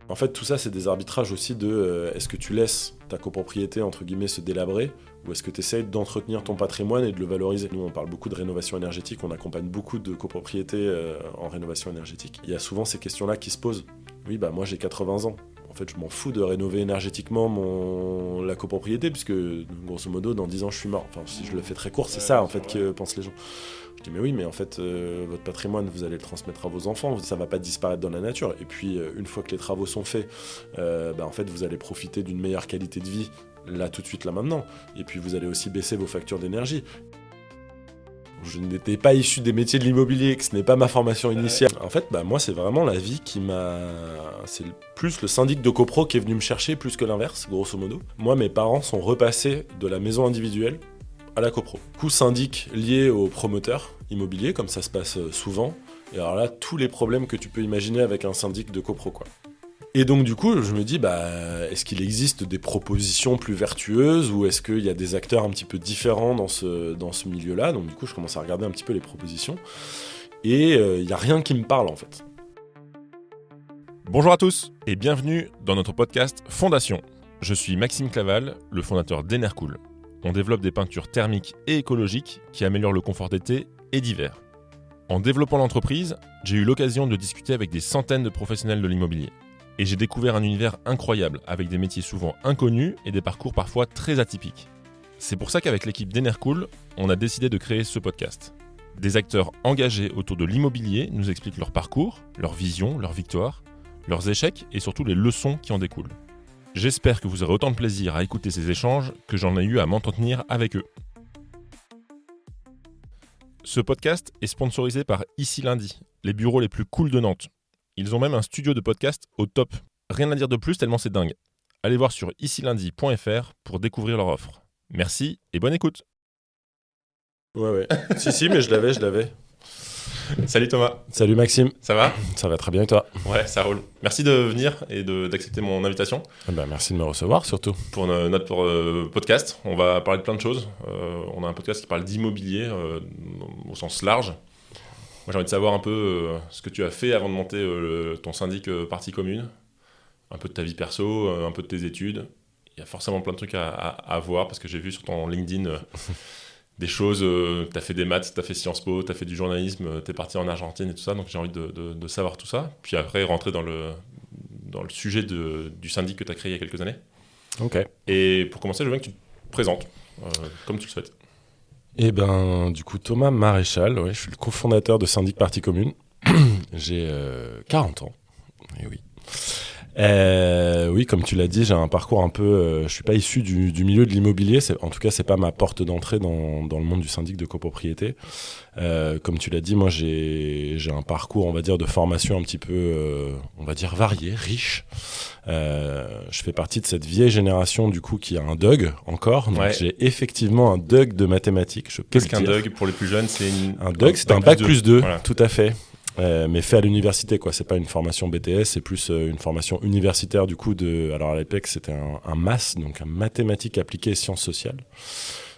En fait, tout ça, c'est des arbitrages aussi de est-ce que tu laisses ta copropriété, entre guillemets, se délabrer, ou est-ce que tu essayes d'entretenir ton patrimoine et de le valoriser. Nous, on parle beaucoup de rénovation énergétique, on accompagne beaucoup de copropriétés en rénovation énergétique. Il y a souvent ces questions-là qui se posent. Oui, moi j'ai 80 ans. En fait, je m'en fous de rénover énergétiquement la copropriété, puisque grosso modo, dans 10 ans, je suis mort. Enfin, si je le fais très court, c'est ça en fait que pensent les gens. Je dis mais oui, mais en fait, votre patrimoine, vous allez le transmettre à vos enfants, ça va pas disparaître dans la nature. Et puis, une fois que les travaux sont faits, en fait, vous allez profiter d'une meilleure qualité de vie, là, tout de suite, là, maintenant. Et puis, vous allez aussi baisser vos factures d'énergie. Je n'étais pas issu des métiers de l'immobilier, que ce n'est pas ma formation initiale. En fait, moi, c'est vraiment la vie qui m'a... C'est plus le syndic de copro qui est venu me chercher, plus que l'inverse, grosso modo. Moi, mes parents sont repassés de la maison individuelle à la copro. Coup syndic lié au promoteur immobilier, comme ça se passe souvent. Et alors là, tous les problèmes que tu peux imaginer avec un syndic de copro, quoi. Et donc du coup, je me dis, est-ce qu'il existe des propositions plus vertueuses ou est-ce qu'il y a des acteurs un petit peu différents dans ce milieu-là ? Donc du coup, je commence à regarder un petit peu les propositions et il n'y a rien qui me parle en fait. Bonjour à tous et bienvenue dans notre podcast Fondation. Je suis Maxime Claval, le fondateur d'Enercool. On développe des peintures thermiques et écologiques qui améliorent le confort d'été et d'hiver. En développant l'entreprise, j'ai eu l'occasion de discuter avec des centaines de professionnels de l'immobilier. Et j'ai découvert un univers incroyable, avec des métiers souvent inconnus et des parcours parfois très atypiques. C'est pour ça qu'avec l'équipe d'Enercool, on a décidé de créer ce podcast. Des acteurs engagés autour de l'immobilier nous expliquent leur parcours, leur vision, leurs victoires, leurs échecs et surtout les leçons qui en découlent. J'espère que vous aurez autant de plaisir à écouter ces échanges que j'en ai eu à m'entretenir avec eux. Ce podcast est sponsorisé par Ici Lundi, les bureaux les plus cool de Nantes. Ils ont même un studio de podcast au top. Rien à dire de plus tellement c'est dingue. Allez voir sur icilundi.fr pour découvrir leur offre. Merci et bonne écoute. Ouais. si, mais je l'avais. Salut Thomas. Salut Maxime. Ça va ? Ça va très bien et toi ? Ouais, ça roule. Merci de venir et d'accepter mon invitation. Merci de me recevoir surtout. Pour notre podcast, on va parler de plein de choses. On a un podcast qui parle d'immobilier au sens large. Moi, j'ai envie de savoir un peu ce que tu as fait avant de monter ton syndic Partie Commune, un peu de ta vie perso, un peu de tes études. Il y a forcément plein de trucs à voir parce que j'ai vu sur ton LinkedIn des choses. Tu as fait des maths, tu as fait Sciences Po, tu as fait du journalisme, tu es parti en Argentine et tout ça. Donc, j'ai envie de savoir tout ça. Puis après, rentrer dans le sujet du syndic que tu as créé il y a quelques années. Ok. Et pour commencer, je veux bien que tu te présentes comme tu le souhaites. Du coup, Thomas Maréchal, je suis le cofondateur de Syndic Partie Commune. J'ai 40 ans. Et oui. Oui, comme tu l'as dit, j'ai un parcours un peu... je suis pas issu du milieu de l'immobilier. En tout cas, c'est pas ma porte d'entrée dans le monde du syndic de copropriété. Comme tu l'as dit, moi, j'ai un parcours, on va dire, de formation un petit peu, on va dire, varié, riche. Je fais partie de cette vieille génération, du coup, qui a un DUG encore. Donc, j'ai effectivement un DUG de mathématiques. Qu'est-ce qu'un DUG pour les plus jeunes ? Un DUG, c'est un bac plus 2, voilà. Tout à fait. Mais fait à l'université, quoi. C'est pas une formation BTS, c'est plus une formation universitaire, du coup, alors à l'époque, c'était un MAS, donc un mathématiques appliquées et sciences sociales.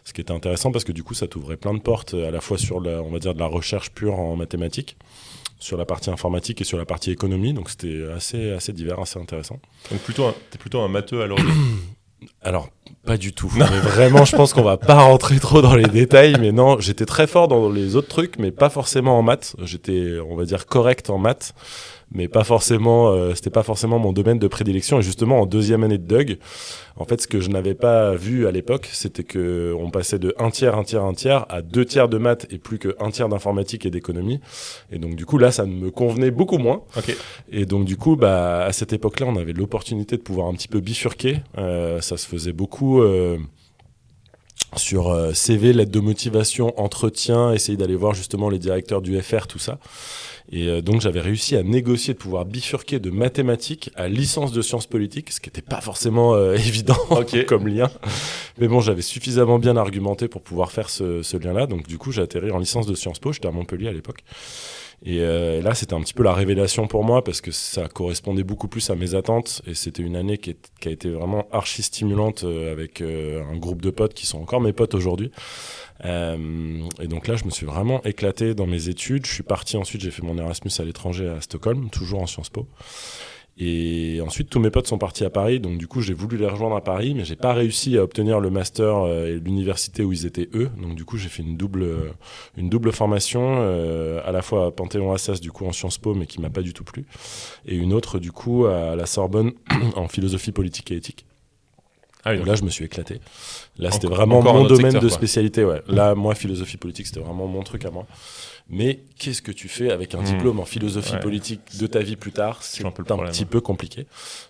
Ce qui était intéressant parce que du coup, ça t'ouvrait plein de portes, à la fois sur, on va dire, de la recherche pure en mathématiques, sur la partie informatique et sur la partie économie. Donc c'était assez divers, assez intéressant. Donc t'es plutôt un matheux à l'origine. Alors, pas du tout. Mais vraiment, je pense qu'on va pas rentrer trop dans les détails. Mais non, j'étais très fort dans les autres trucs, mais pas forcément en maths. J'étais, on va dire, correct en maths, mais pas forcément. C'était pas forcément mon domaine de prédilection. Et justement, en deuxième année de DUG, en fait, ce que je n'avais pas vu à l'époque, c'était que on passait de un tiers à 2 tiers de maths et plus que 1 tiers d'informatique et d'économie. Et donc, du coup, là, ça me convenait beaucoup moins. Okay. Et donc, du coup, à cette époque-là, on avait l'opportunité de pouvoir un petit peu bifurquer. Ça se faisait beaucoup sur CV, lettre de motivation, entretien, essayer d'aller voir justement les directeurs du FR, tout ça. Et donc j'avais réussi à négocier de pouvoir bifurquer de mathématiques à licence de sciences politiques, ce qui n'était pas forcément évident comme lien. Mais bon, j'avais suffisamment bien argumenté pour pouvoir faire ce lien-là. Donc du coup, j'ai atterri en licence de Sciences Po, j'étais à Montpellier à l'époque. Et là, c'était un petit peu la révélation pour moi parce que ça correspondait beaucoup plus à mes attentes. Et c'était une année qui a été vraiment archi stimulante avec un groupe de potes qui sont encore mes potes aujourd'hui. Et donc là, je me suis vraiment éclaté dans mes études. Je suis parti ensuite, j'ai fait mon Erasmus à l'étranger à Stockholm, toujours en Sciences Po. Et ensuite, tous mes potes sont partis à Paris, donc du coup, j'ai voulu les rejoindre à Paris, mais j'ai pas réussi à obtenir le master et l'université où ils étaient eux. Donc du coup, j'ai fait une double formation, à la fois à Panthéon-Assas, du coup en Sciences Po, mais qui m'a pas du tout plu, et une autre du coup à la Sorbonne en philosophie politique et éthique. Ah oui, Donc donc là, je me suis éclaté. Là, c'était encore vraiment un mon autre domaine secteur, de quoi. spécialité. Ouais. Là, moi, philosophie politique, c'était vraiment mon truc à moi. Mais qu'est-ce que tu fais avec un diplôme en philosophie Ouais. politique de ta vie plus tard? C'est toujours un peu un le problème. petit peu compliqué.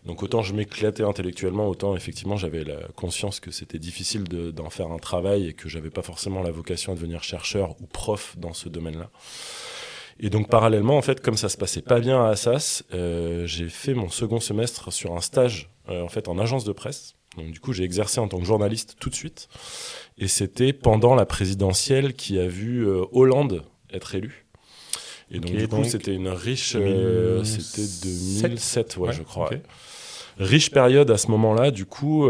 Donc autant je m'éclatais intellectuellement, autant effectivement j'avais la conscience que c'était difficile d'en faire un travail et que j'avais pas forcément la vocation à devenir chercheur ou prof dans ce domaine-là. Et donc parallèlement, en fait, comme ça se passait pas bien à Assas, j'ai fait mon second semestre sur un stage en fait en agence de presse. Donc du coup, j'ai exercé en tant que journaliste tout de suite. Et c'était pendant la présidentielle qui a vu Hollande être élu. Et donc, Ok, du coup, donc, c'était une riche... 2007, c'était 2007, ouais, je crois. ok. Ouais. Riche période à ce moment-là, du coup,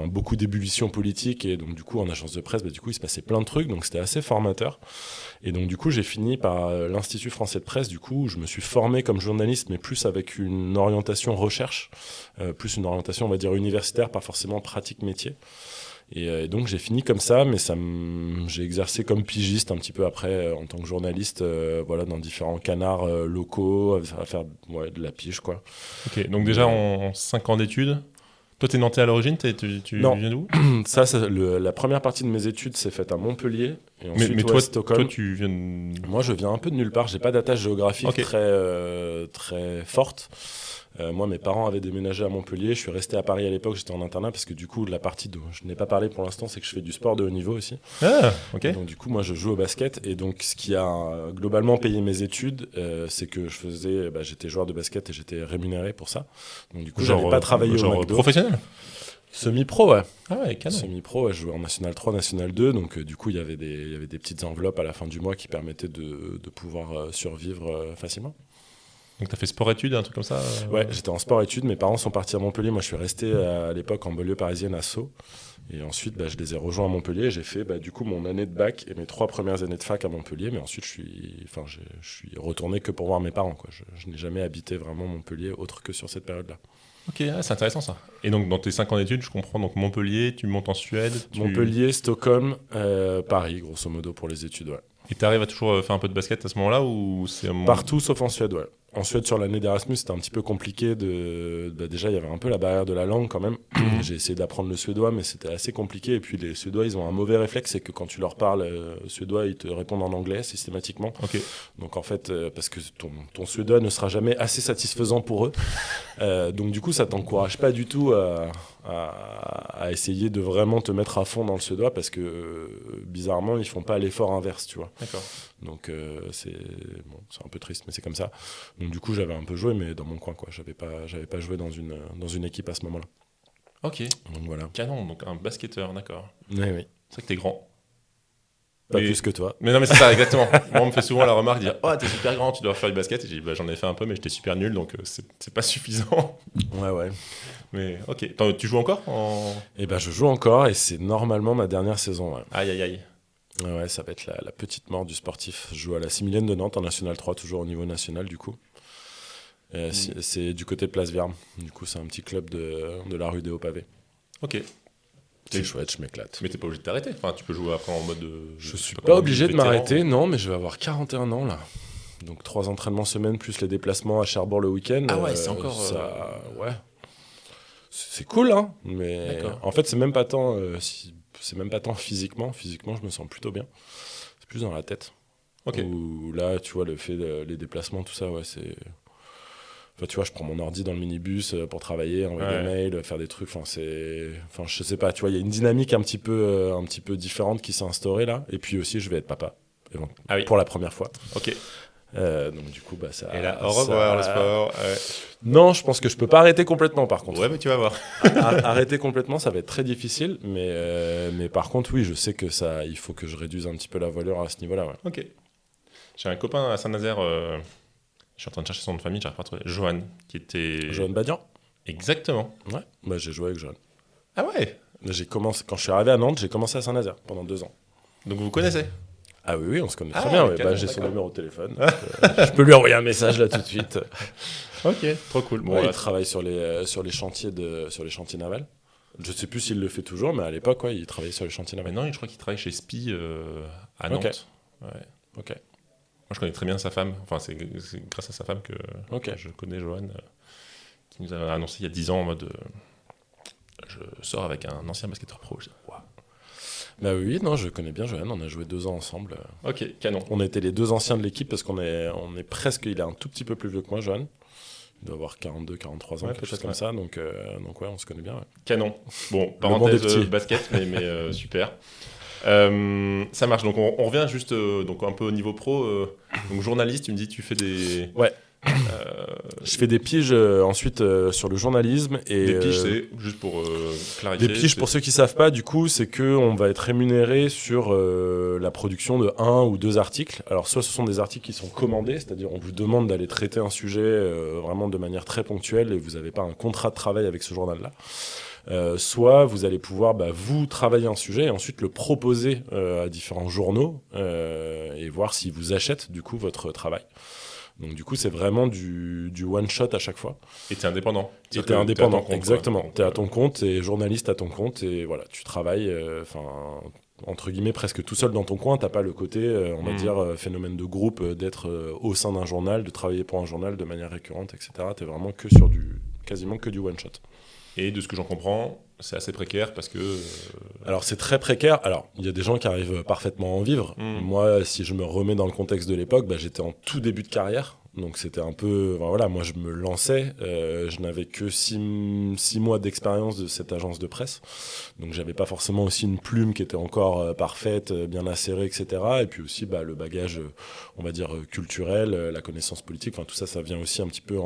beaucoup d'ébullition politique. Et donc, du coup, en agence de presse, du coup, il se passait plein de trucs. Donc, c'était assez formateur. Et donc, du coup, j'ai fini par l'Institut français de presse, du coup, où je me suis formé comme journaliste, mais plus avec une orientation recherche, plus une orientation, on va dire, universitaire, pas forcément pratique métier. Et donc j'ai fini comme ça, mais j'ai exercé comme pigiste un petit peu après en tant que journaliste, dans différents canards locaux, à faire de la pige, quoi. Ok, donc déjà en 5 ans d'études, toi t'es nantais à l'origine, tu Non. viens d'où? Ça, la première partie de mes études s'est faite à Montpellier, et ensuite Mais toi, Stockholm. tu viens de... Moi, je viens un peu de nulle part, j'ai pas d'attache géographique Ok. très forte. Moi, mes parents avaient déménagé à Montpellier. Je suis resté à Paris à l'époque. J'étais en internat parce que du coup, la partie dont je n'ai pas parlé pour l'instant, c'est que je fais du sport de haut niveau aussi. Ah, ok. Et donc du coup, moi, je joue au basket. Et donc, ce qui a globalement payé mes études, c'est que j'étais joueur de basket et j'étais rémunéré pour ça. Donc du coup, j'avais pas travaillé au genre McDo. professionnel? Semi-pro, ouais. Ah ouais, canon. Semi-pro, ouais, je jouais en National 3, National 2. Donc du coup, il y avait des petites enveloppes à la fin du mois qui permettaient de pouvoir survivre facilement. Donc t'as fait sport-études, un truc comme ça? Ouais, j'étais en sport-études. Mes parents sont partis à Montpellier. Moi, je suis resté à l'époque en banlieue parisienne à Sceaux. Et ensuite, je les ai rejoints à Montpellier. J'ai fait du coup mon année de bac et mes 3 premières années de fac à Montpellier. Mais ensuite, je suis retourné que pour voir mes parents, quoi. Je n'ai jamais habité vraiment Montpellier autre que sur cette période-là. Ok, c'est intéressant ça. Et donc dans tes 5 ans d'études, je comprends, donc Montpellier, tu montes en Suède. Montpellier, Stockholm, Paris, grosso modo, pour les études, ouais. Et t'arrives à toujours faire un peu de basket à ce moment-là ou c'est un moment... Partout sauf en Suède, ouais. En Suède, sur l'année d'Erasmus, c'était un petit peu compliqué. Déjà, il y avait un peu la barrière de la langue quand même. J'ai essayé d'apprendre le suédois, mais c'était assez compliqué. Et puis, les Suédois, ils ont un mauvais réflexe, c'est que quand tu leur parles suédois, ils te répondent en anglais systématiquement. Ok. Donc, en fait, parce que ton suédois ne sera jamais assez satisfaisant pour eux. Donc, du coup, ça t'encourage pas du tout à essayer de vraiment te mettre à fond dans le suédois parce que, bizarrement, ils font pas l'effort inverse, tu vois. D'accord. Donc c'est un peu triste, mais c'est comme ça. Donc du coup, j'avais un peu joué, mais dans mon coin, quoi. J'avais pas joué dans une équipe à ce moment-là. Ok. Donc voilà. Canon, donc un basketteur, d'accord. Oui. C'est vrai que t'es grand. Pas Mais- plus que toi. Mais non, mais c'est ça, exactement. Moi, on me fait souvent la remarque de dire oh, t'es super grand, tu dois faire du basket. Et j'ai dit j'en ai fait un peu, mais j'étais super nul, donc c'est pas suffisant. Ouais. Mais ok. Attends, tu joues encore en... Et je joue encore et c'est normalement ma dernière saison. Ouais. Aïe, aïe, aïe. Ouais, ça va être la petite mort du sportif. Je joue à la Similienne de Nantes en National 3, toujours au niveau national du coup. C'est du côté de Place Vierme. Du coup, c'est un petit club de la rue des Hauts-Pavés. Ok. C'est chouette, je m'éclate. Mais t'es pas obligé de t'arrêter. Enfin, tu peux jouer après en mode. Je suis sais pas obligé de vétéran. m'arrêter, non, mais je vais avoir 41 ans là. Donc 3 entraînements semaine plus les déplacements à Cherbourg le week-end. Ah ouais, c'est encore, ça. Ouais. C'est cool, hein. Mais D'accord. en fait, c'est même pas tant. C'est même pas tant physiquement. Physiquement, je me sens plutôt bien. C'est plus dans la tête. Ok. Où là, tu vois, le fait les déplacements, tout ça, ouais, c'est. Enfin, tu vois, je prends mon ordi dans le minibus pour travailler, envoyer des mails, faire des trucs. Enfin, je sais pas. Tu vois, il y a une dynamique un petit peu différente qui s'est instaurée là. Et puis aussi, je vais être papa. Ah oui. Pour la première fois. Ok. Donc du coup, ça. Et là, au revoir le sport. Non, je pense que je peux pas arrêter complètement. Par contre, Ouais, mais tu vas voir. Arrêter complètement, ça va être très difficile. Mais par contre, oui, je sais que il faut que je réduise un petit peu la voilure à ce niveau-là. Ouais. Ok. J'ai un copain à Saint-Nazaire. Je suis en train de chercher son nom de famille, j'arrive pas à trouver. Johan, qui était. Johan Badian. Exactement. Ouais. J'ai joué avec Johan. Ah ouais. J'ai commencé quand je suis arrivé à Nantes, j'ai commencé à Saint-Nazaire pendant 2 ans. Donc vous connaissez. Ah oui, on se connaît Ah, très bien. canon, J'ai son d'accord. numéro de téléphone. Je peux lui envoyer un message là tout de suite. Ok, trop cool. Bon, Il travaille sur les chantiers navals. Je sais plus s'il le fait toujours, mais à l'époque, il travaillait sur les chantiers navals. Maintenant, je crois qu'il travaille chez SPI à Nantes. Ouais. Ok. Moi, je connais très bien sa femme. Enfin, c'est grâce à sa femme que je connais Johan, qui nous a annoncé il y a 10 ans en mode je sors avec un ancien basketteur pro. Je dis, wow. Bah oui, non, je connais bien Johan, on a joué 2 ans ensemble. Ok, canon. On était les 2 anciens de l'équipe parce qu'on est presque, il est un tout petit peu plus vieux que moi, Johan. Il doit avoir 42, 43 ans, quelque chose comme ça, donc ouais, on se connaît bien. Ouais. Canon. Bon, parenthèse basket, mais super. Ça marche, donc on revient juste donc un peu au niveau pro. Donc journaliste, tu me dis tu fais des... Ouais. Je fais des piges ensuite sur le journalisme. Et, des piges, c'est juste pour clarifier. Des piges, pour ceux qui ne savent pas, du coup, c'est qu'on va être rémunéré sur la production de 1 ou 2 articles. Alors, soit ce sont des articles qui sont commandés, c'est-à-dire on vous demande d'aller traiter un sujet vraiment de manière très ponctuelle et vous n'avez pas un contrat de travail avec ce journal-là. Soit vous allez pouvoir vous travailler un sujet et ensuite le proposer à différents journaux et voir s'ils vous achètent du coup votre travail. Donc du coup c'est vraiment du one shot à chaque fois. Et t'es indépendant. T'es indépendant, exactement. T'es à ton compte, t'es journaliste à ton compte et voilà, tu travailles entre guillemets presque tout seul dans ton coin. T'as pas le côté on va dire phénomène de groupe d'être au sein d'un journal, de travailler pour un journal de manière récurrente, etc. T'es vraiment que sur quasiment que du one shot. Et de ce que j'en comprends, c'est assez précaire parce que... Alors c'est très précaire. Alors il y a des gens qui arrivent parfaitement à en vivre. Moi, si je me remets dans le contexte de l'époque, j'étais en tout début de carrière. Donc c'était un peu... voilà, moi je me lançais. Je n'avais que 6 mois d'expérience de cette agence de presse. Donc j'avais pas forcément aussi une plume qui était encore parfaite, bien acérée, etc. Et puis aussi le bagage, on va dire, culturel, la connaissance politique. Enfin tout ça, ça vient aussi un petit peu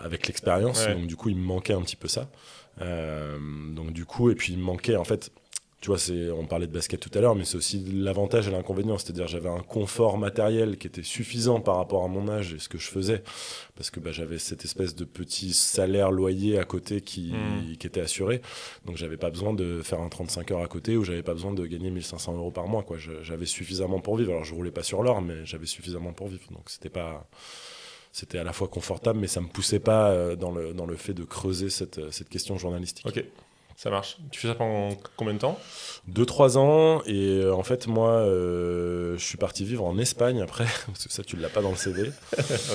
avec l'expérience, ouais. Donc du coup il me manquait un petit peu ça, donc du coup, et puis il me manquait en fait, tu vois, on parlait de basket tout à l'heure, mais c'est aussi l'avantage et l'inconvénient, c'est-à-dire j'avais un confort matériel qui était suffisant par rapport à mon âge et ce que je faisais, parce que j'avais cette espèce de petit salaire loyer à côté qui était assuré, donc j'avais pas besoin de faire un 35 heures à côté, ou j'avais pas besoin de gagner 1 500 € par mois, quoi. J'avais suffisamment pour vivre. Alors je roulais pas sur l'or, mais j'avais suffisamment pour vivre, donc c'était à la fois confortable, mais ça ne me poussait pas dans le fait de creuser cette question journalistique. Ok, ça marche. Tu fais ça pendant combien de temps ? 2-3 ans, et en fait, moi, je suis parti vivre en Espagne après, parce que ça, tu ne l'as pas dans le CV.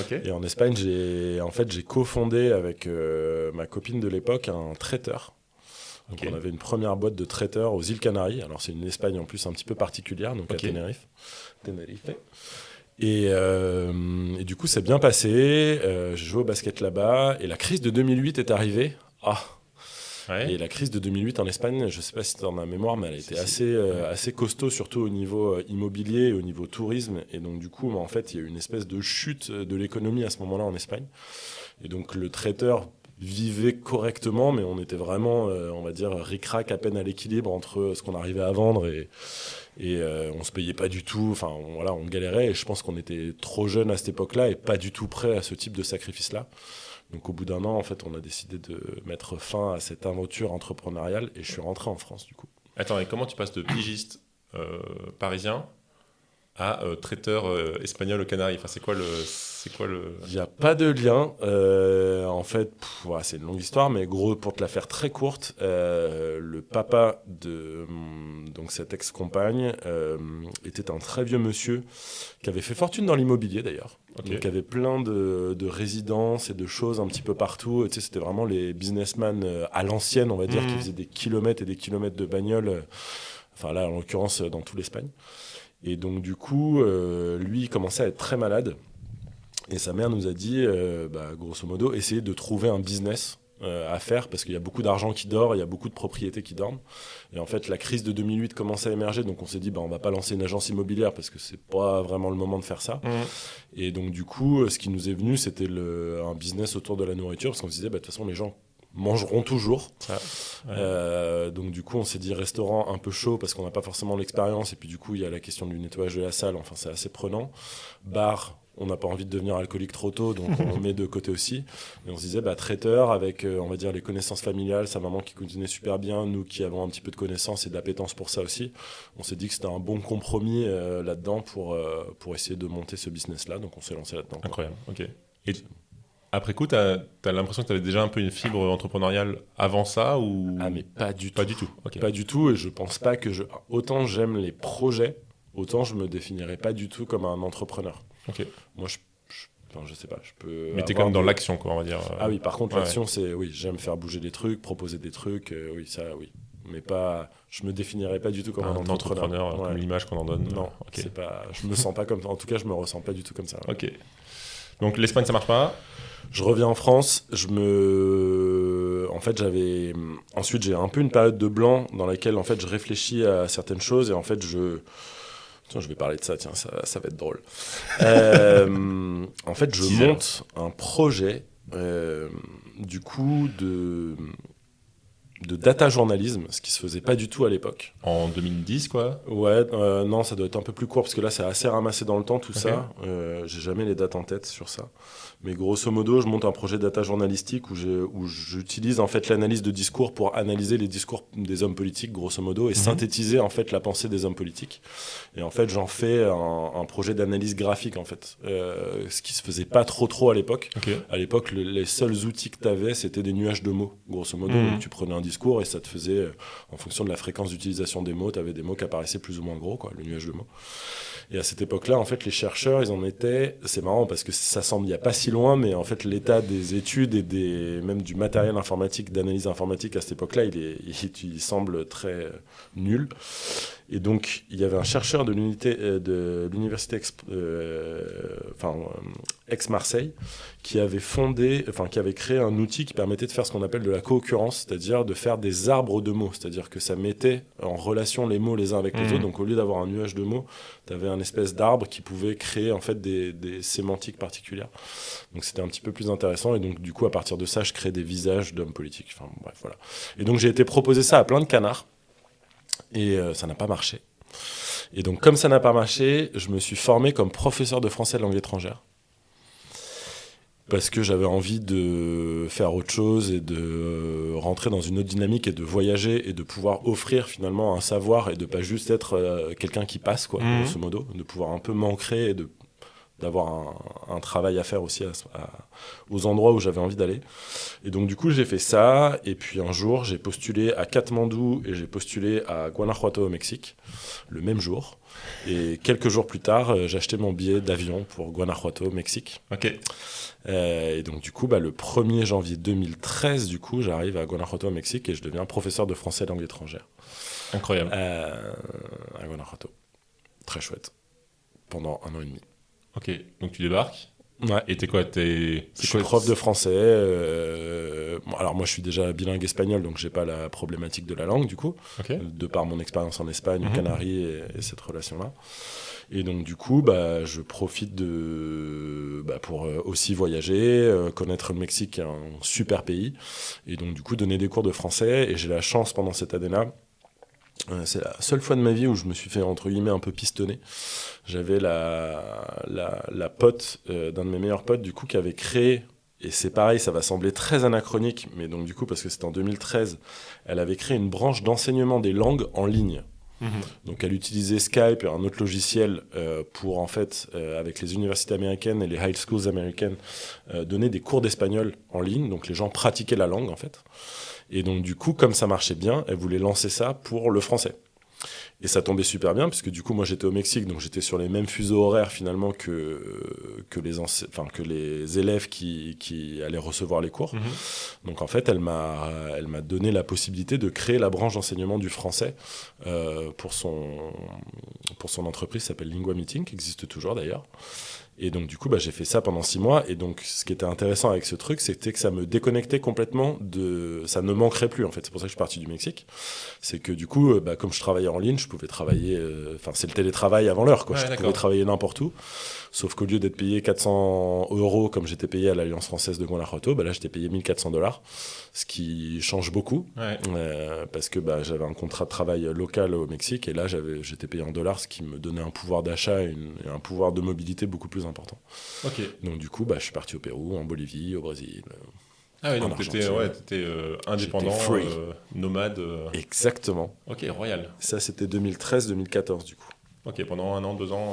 Okay. Et en Espagne, j'ai cofondé avec ma copine de l'époque un traiteur. Donc on avait une première boîte de traiteurs aux îles Canaries. Alors c'est une Espagne en plus un petit peu particulière, donc à Tenerife. Et du coup, c'est bien passé. J'ai joué au basket là-bas. Et la crise de 2008 est arrivée. Ouais. Et la crise de 2008 en Espagne, je ne sais pas si tu en as mémoire, mais elle a été assez costaud, surtout au niveau immobilier et au niveau tourisme. Et donc, du coup, en fait, il y a eu une espèce de chute de l'économie à ce moment-là en Espagne. Et donc, le traiteur vivait correctement, mais on était vraiment, on va dire, ric-rac à peine à l'équilibre entre ce qu'on arrivait à vendre et on se payait pas du tout, enfin voilà, on galérait, et je pense qu'on était trop jeunes à cette époque-là et pas du tout prêts à ce type de sacrifice-là. Donc au bout d'1 an, en fait, on a décidé de mettre fin à cette aventure entrepreneuriale et je suis rentré en France du coup. Attends, et comment tu passes de pigiste parisien à traiteur espagnol aux Canaries ? Enfin, c'est quoi le... Il n'y a pas de lien. En fait, voilà, c'est une longue histoire, mais gros, pour te la faire très courte, le papa de donc cette ex-compagne était un très vieux monsieur qui avait fait fortune dans l'immobilier d'ailleurs. Okay. Donc, il y avait plein de résidences et de choses un petit peu partout. Tu sais, c'était vraiment les businessmen à l'ancienne, on va dire, qui faisaient des kilomètres et des kilomètres de bagnole. Enfin là, en l'occurrence, dans toute l'Espagne. Et donc, du coup, lui, il commençait à être très malade. Et sa mère nous a dit, grosso modo, essayez de trouver un business à faire, parce qu'il y a beaucoup d'argent qui dort, il y a beaucoup de propriétés qui dorment. Et en fait, la crise de 2008 commençait à émerger, donc on s'est dit, on va pas lancer une agence immobilière, parce que c'est pas vraiment le moment de faire ça. Et donc, du coup, ce qui nous est venu, c'était un business autour de la nourriture, parce qu'on se disait, de toute façon, les gens mangeront toujours. Donc du coup on s'est dit restaurant un peu chaud parce qu'on n'a pas forcément l'expérience, et puis du coup il y a la question du nettoyage de la salle, enfin c'est assez prenant. Bar, on n'a pas envie de devenir alcoolique trop tôt, donc on met de côté aussi. Et on se disait traiteur avec on va dire les connaissances familiales, sa maman qui cuisinait super bien, nous qui avons un petit peu de connaissances et d'appétence pour ça aussi. On s'est dit que c'était un bon compromis là-dedans pour essayer de monter ce business là, donc on s'est lancé là-dedans. Incroyable. Ok. Et Après coup, t'as l'impression que t'avais déjà un peu une fibre entrepreneuriale avant ça ou... Ah, mais pas du tout. Pas du tout, ok. Pas du tout, et je pense pas que autant j'aime les projets, autant je me définirais pas du tout comme un entrepreneur. Ok. Moi, enfin, je sais pas, je peux. Mais t'es avoir quand même dans l'action, quoi, on va dire. Ah oui, par contre, Ouais. l'action, c'est. Oui, j'aime faire bouger des trucs, proposer des trucs, oui, ça, oui. Mais pas. Je me définirais pas du tout comme un entrepreneur. comme l'image qu'on en donne. Non, Ok. c'est pas. Je me sens pas comme. En tout cas, je me ressens pas du tout comme ça. Ok. Donc l'Espagne, ça marche pas. Je reviens en France, en fait, ensuite, j'ai un peu une période de blanc dans laquelle, en fait, je réfléchis à certaines choses et en fait, Tiens, je vais parler de ça, tiens, ça va être drôle. En fait, je monte un projet, du coup, de data journalisme, ce qui se faisait pas du tout à l'époque. En 2010, quoi. Ouais, non, ça doit être un peu plus court parce que là, c'est assez ramassé dans le temps, tout Ok. ça. J'ai jamais les dates en tête sur ça. Mais grosso modo, je monte un projet de data journalistique où j'utilise en fait l'analyse de discours pour analyser les discours des hommes politiques, grosso modo, et synthétiser en fait la pensée des hommes politiques. Et en fait, j'en fais un projet d'analyse graphique en fait, ce qui se faisait pas trop à l'époque. Ok. À l'époque, les seuls outils que tu avais, c'était des nuages de mots, grosso modo. Mhm. Tu prenais un discours et ça te faisait, en fonction de la fréquence d'utilisation des mots, tu avais des mots qui apparaissaient plus ou moins gros, quoi, le nuage de mots. Et à cette époque-là, en fait, les chercheurs, ils en étaient... C'est marrant parce que ça semble il n'y a pas si loin, mais en fait, l'état des études et même du matériel informatique, d'analyse informatique à cette époque-là, il semble très nul. Et donc, il y avait un chercheur de l'université Aix-Marseille qui avait créé un outil qui permettait de faire ce qu'on appelle de la co-occurrence, c'est-à-dire de faire des arbres de mots, c'est-à-dire que ça mettait en relation les mots les uns avec les autres. Donc, au lieu d'avoir un nuage de mots, tu avais un espèce d'arbre qui pouvait créer en fait des sémantiques particulières. Donc, c'était un petit peu plus intéressant. Et donc, du coup, à partir de ça, je crée des visages d'hommes politiques. Enfin, bref, voilà. Et donc, j'ai été proposer ça à plein de canards. Et ça n'a pas marché. Et donc, comme ça n'a pas marché, je me suis formé comme professeur de français de langue étrangère. Parce que j'avais envie de faire autre chose et de rentrer dans une autre dynamique et de voyager et de pouvoir offrir finalement un savoir et de pas juste être quelqu'un qui passe, quoi, grosso modo. De pouvoir un peu m'ancrer et d'avoir un travail à faire aussi aux endroits où j'avais envie d'aller. Et donc du coup j'ai fait ça, et puis un jour j'ai postulé à Katmandou et j'ai postulé à Guanajuato au Mexique, le même jour. Et quelques jours plus tard, j'ai acheté mon billet d'avion pour Guanajuato au Mexique. Ok. Et donc du coup, le 1er janvier 2013, du coup, j'arrive à Guanajuato au Mexique et je deviens professeur de français langue étrangère. Incroyable. À Guanajuato. Très chouette. Pendant 1 an et demi. Ok, donc tu débarques. Ouais. Et t'es quoi Je suis prof de français. Alors moi, je suis déjà bilingue espagnol, donc j'ai pas la problématique de la langue, du coup, de par mon expérience en Espagne, aux Canaries et cette relation-là. Et donc du coup, je profite pour aussi voyager, connaître le Mexique, qui est un super pays, et donc du coup donner des cours de français. Et j'ai la chance pendant cette année-là. C'est la seule fois de ma vie où je me suis fait, entre guillemets, un peu pistonner. J'avais la pote d'un de mes meilleurs potes, du coup, qui avait créé, et c'est pareil, ça va sembler très anachronique, mais donc du coup, parce que c'était en 2013, elle avait créé une branche d'enseignement des langues en ligne. Donc elle utilisait Skype et un autre logiciel pour, en fait, avec les universités américaines et les high schools américaines, donner des cours d'espagnol en ligne. Donc les gens pratiquaient la langue, en fait. Et donc du coup, comme ça marchait bien, elle voulait lancer ça pour le français. Et ça tombait super bien, puisque du coup, moi j'étais au Mexique, donc j'étais sur les mêmes fuseaux horaires finalement que les élèves qui allaient recevoir les cours. Donc en fait, elle m'a donné la possibilité de créer la branche d'enseignement du français pour son entreprise, qui s'appelle Lingua Meeting, qui existe toujours d'ailleurs. Et donc du coup, j'ai fait ça pendant 6 mois. Et donc ce qui était intéressant avec ce truc, c'était que ça me déconnectait complètement ça ne manquerait plus, en fait. C'est pour ça que je suis parti du Mexique. C'est que du coup, comme je travaillais en ligne, je pouvais travailler... c'est le télétravail avant l'heure, quoi. Je pouvais travailler n'importe où. Sauf qu'au lieu d'être payé 400 € comme j'étais payé à l'Alliance française de Guanajuato, là j'étais payé 1 400 $, ce qui change beaucoup. Parce que j'avais un contrat de travail local au Mexique, et là j'étais payé en dollars, ce qui me donnait un pouvoir d'achat et un pouvoir de mobilité beaucoup plus important. Donc du coup, je suis parti au Pérou, en Bolivie, au Brésil. Ah oui, donc t'étais indépendant, nomade. Exactement. Ok, royal. Ça, c'était 2013-2014 du coup. Ok, pendant 1 an, 2 ans.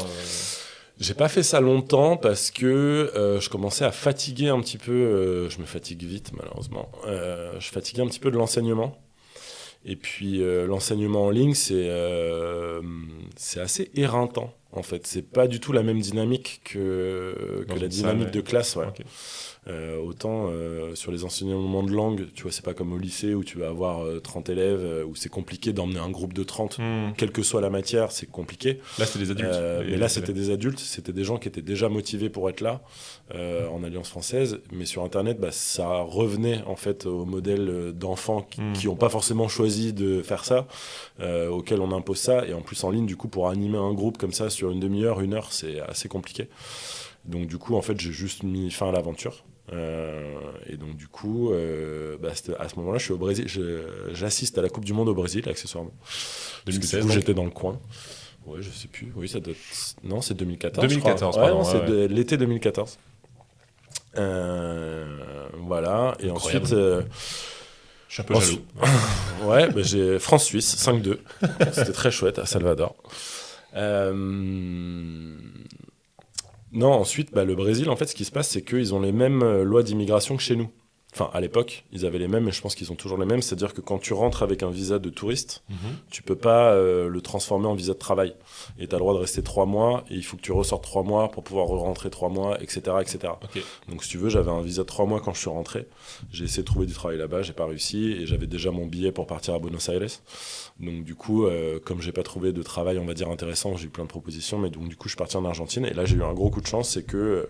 J'ai pas fait ça longtemps parce que je commençais à fatiguer un petit peu. Je me fatigue vite, malheureusement. Je fatiguais un petit peu de l'enseignement. Et puis l'enseignement en ligne, c'est assez éreintant, en fait. C'est pas du tout la même dynamique que la dynamique de classe. Ouais. Okay. Autant sur les enseignements de langue, tu vois, c'est pas comme au lycée où tu vas avoir 30 élèves, où c'est compliqué d'emmener un groupe de 30, quelle que soit la matière, c'est compliqué. Là, c'était des adultes. Mais là, c'était des adultes, c'était des gens qui étaient déjà motivés pour être là en Alliance française. Mais sur Internet, ça revenait en fait au modèle d'enfants qui n'ont pas forcément choisi de faire ça, auquel on impose ça. Et en plus, en ligne, du coup, pour animer un groupe comme ça sur une demi-heure, 1 heure, c'est assez compliqué. Donc du coup, en fait, j'ai juste mis fin à l'aventure. Et donc du coup, à ce moment-là, je suis au Brésil. J'assiste à la Coupe du Monde au Brésil, accessoirement. 2016, du coup, j'étais dans le coin. Ouais, je sais plus. Oui, ça doit être... Non, c'est 2014. 2014, pardon. Ouais, c'est l'été 2014. Voilà. Et incroyable. Ensuite... je suis un peu jaloux. Ouais, j'ai France-Suisse, 5-2. C'était très chouette à Salvador. Non, ensuite, le Brésil, en fait, ce qui se passe, c'est qu'ils ont les mêmes lois d'immigration que chez nous. Enfin, à l'époque, ils avaient les mêmes, mais je pense qu'ils ont toujours les mêmes. C'est-à-dire que quand tu rentres avec un visa de touriste, tu peux pas le transformer en visa de travail. Et tu as le droit de rester 3 mois, et il faut que tu ressortes 3 mois pour pouvoir rentrer 3 mois, etc. etc. Okay. Donc, si tu veux, j'avais un visa de 3 mois quand je suis rentré. J'ai essayé de trouver du travail là-bas, j'ai pas réussi, et j'avais déjà mon billet pour partir à Buenos Aires. Donc, du coup, comme j'ai pas trouvé de travail, on va dire, intéressant, j'ai eu plein de propositions, mais donc, du coup, je suis parti en Argentine. Et là, j'ai eu un gros coup de chance, c'est que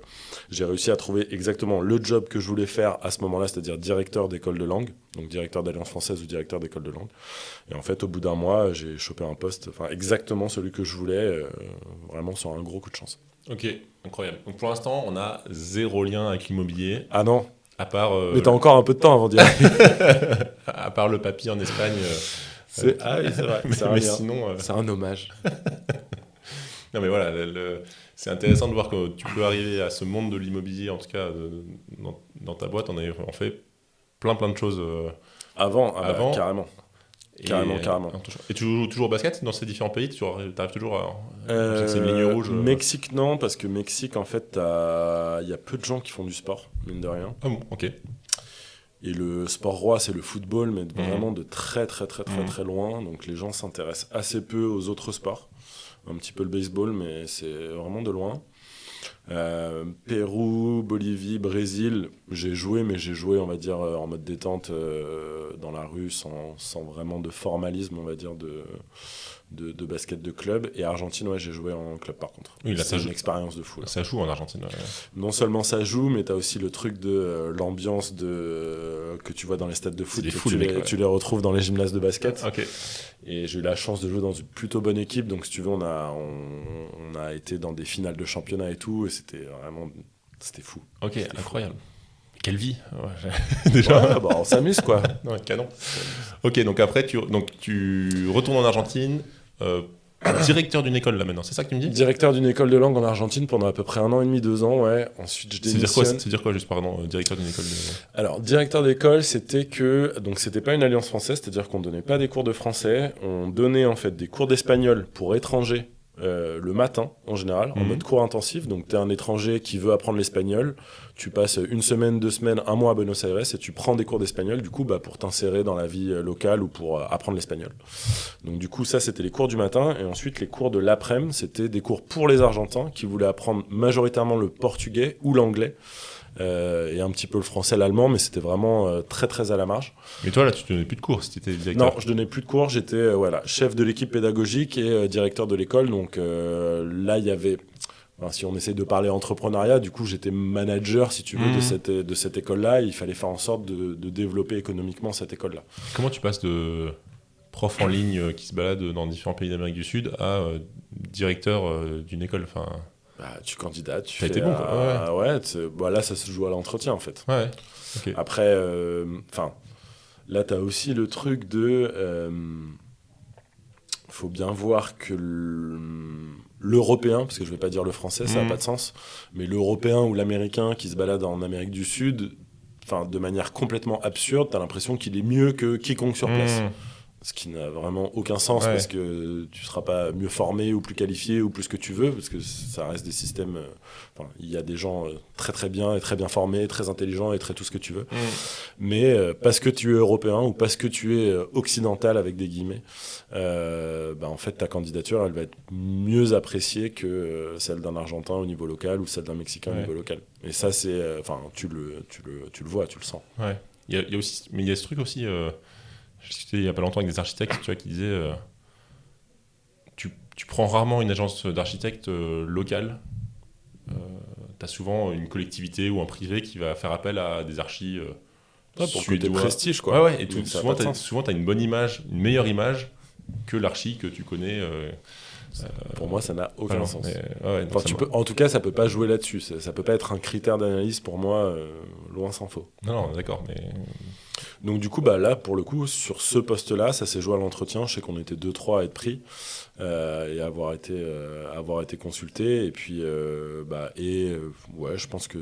j'ai réussi à trouver exactement le job que je voulais faire à ce moment-là, c'est-à-dire directeur d'école de langue, donc directeur d'Alliance française ou directeur d'école de langue. Et en fait, au bout d'un mois, j'ai chopé un poste, exactement celui que je voulais, vraiment sur un gros coup de chance. Ok, incroyable. Donc pour l'instant, on a 0 lien avec l'immobilier. Ah non. À part. Mais t'as encore un peu de temps avant d'y aller. À part le papy en Espagne. Ah oui, c'est vrai. Mais sinon, c'est un hommage. Non mais voilà, c'est intéressant de voir que tu peux arriver à ce monde de l'immobilier, en tout cas dans ta boîte, on a en fait plein de choses avant. Carrément. Carrément. Et tu joues toujours au basket dans ces différents pays? Tu arrives toujours à... c'est une ligne rouge. Mexique, non, parce que Mexique, en fait, il y a peu de gens qui font du sport, mine de rien. Ah bon, ok. Et le sport roi, c'est le football, mais vraiment de très loin. Donc les gens s'intéressent assez peu aux autres sports. Un petit peu le baseball, mais c'est vraiment de loin. Pérou, Bolivie, Brésil, j'ai joué, mais j'ai joué, on va dire, en mode détente dans la rue, sans vraiment de formalisme, on va dire, de basket de club. Et Argentine, ouais, j'ai joué en club par contre. Oui, là, c'est une expérience de fou. Là. Ça joue en Argentine. Ouais. Non seulement ça joue, mais tu as aussi le truc de l'ambiance que tu vois dans les stades de foot, tu les retrouves dans les gymnases de basket. Okay. Et j'ai eu la chance de jouer dans une plutôt bonne équipe, donc si tu veux, on a été dans des finales de championnat et tout, et c'était fou. Ok, c'était incroyable. Fou. Quelle vie. Déjà. Ouais, on s'amuse quoi. Ouais, canon. Ok, donc après tu retournes en Argentine, directeur d'une école là maintenant, c'est ça que tu me dis? Directeur d'une école de langue en Argentine pendant à peu près 1 an et demi, 2 ans, ouais. Ensuite je démissionne. C'est dire quoi juste, pardon, directeur d'une école de... Alors, directeur d'école, c'était pas une alliance française, c'est-à-dire qu'on donnait pas des cours de français, on donnait en fait des cours d'espagnol pour étrangers le matin en général, en mode cours intensif. Donc tu es un étranger qui veut apprendre l'espagnol, tu passes 1 semaine, 2 semaines, 1 mois à Buenos Aires et tu prends des cours d'espagnol du coup pour t'insérer dans la vie locale ou pour apprendre l'espagnol. Donc du coup ça c'était les cours du matin, et ensuite les cours de l'après-midi c'était des cours pour les Argentins qui voulaient apprendre majoritairement le portugais ou l'anglais. Et un petit peu le français, l'allemand, mais c'était vraiment très à la marge. Mais toi là tu donnais plus de cours si tu étais directeur? Non, je donnais plus de cours, j'étais chef de l'équipe pédagogique et directeur de l'école, donc là il y avait, si on essaie de parler entrepreneuriat, du coup j'étais manager si tu veux de cette école-là, et il fallait faire en sorte de développer économiquement cette école-là. Comment tu passes de prof en ligne qui se balade dans différents pays d'Amérique du Sud à directeur d'une école, enfin... tu candidates, tu fais... T'as été bon, quoi. Là, ça se joue à l'entretien, en fait. Ouais, okay. Après, là, t'as aussi le truc de... faut bien voir que l'Européen, parce que je vais pas dire le français, ça n'a pas de sens, mais l'Européen ou l'Américain qui se balade en Amérique du Sud, de manière complètement absurde, t'as l'impression qu'il est mieux que quiconque sur place. ce qui n'a vraiment aucun sens parce que tu ne seras pas mieux formé ou plus qualifié ou plus que tu veux, parce que ça reste des systèmes... il y a des gens très très bien et très bien formés, très intelligents et très tout ce que tu veux. Mais parce que tu es européen ou parce que tu es occidental avec des guillemets, en fait ta candidature elle va être mieux appréciée que celle d'un Argentin au niveau local ou celle d'un Mexicain au niveau local. Et ça c'est... tu le vois, tu le sens. Ouais. Il y a aussi, mais il y a ce truc aussi... J'ai discuté il n'y a pas longtemps avec des architectes qui disaient tu prends rarement une agence d'architectes locale. Tu as souvent une collectivité ou un privé qui va faire appel à des archis pour que tu aies prestige, quoi. Ouais, et souvent, tu as une bonne image, une meilleure image que l'archi que tu connais. Pour moi, ça n'a aucun sens. En tout cas, ça peut pas jouer là-dessus. Ça peut pas être un critère d'analyse pour moi, loin s'en faut. Non, d'accord, mais... Donc du coup, là, pour le coup, sur ce poste-là, ça s'est joué à l'entretien. Je sais qu'on était 2-3 à être pris et avoir été consulté. Et puis, je pense que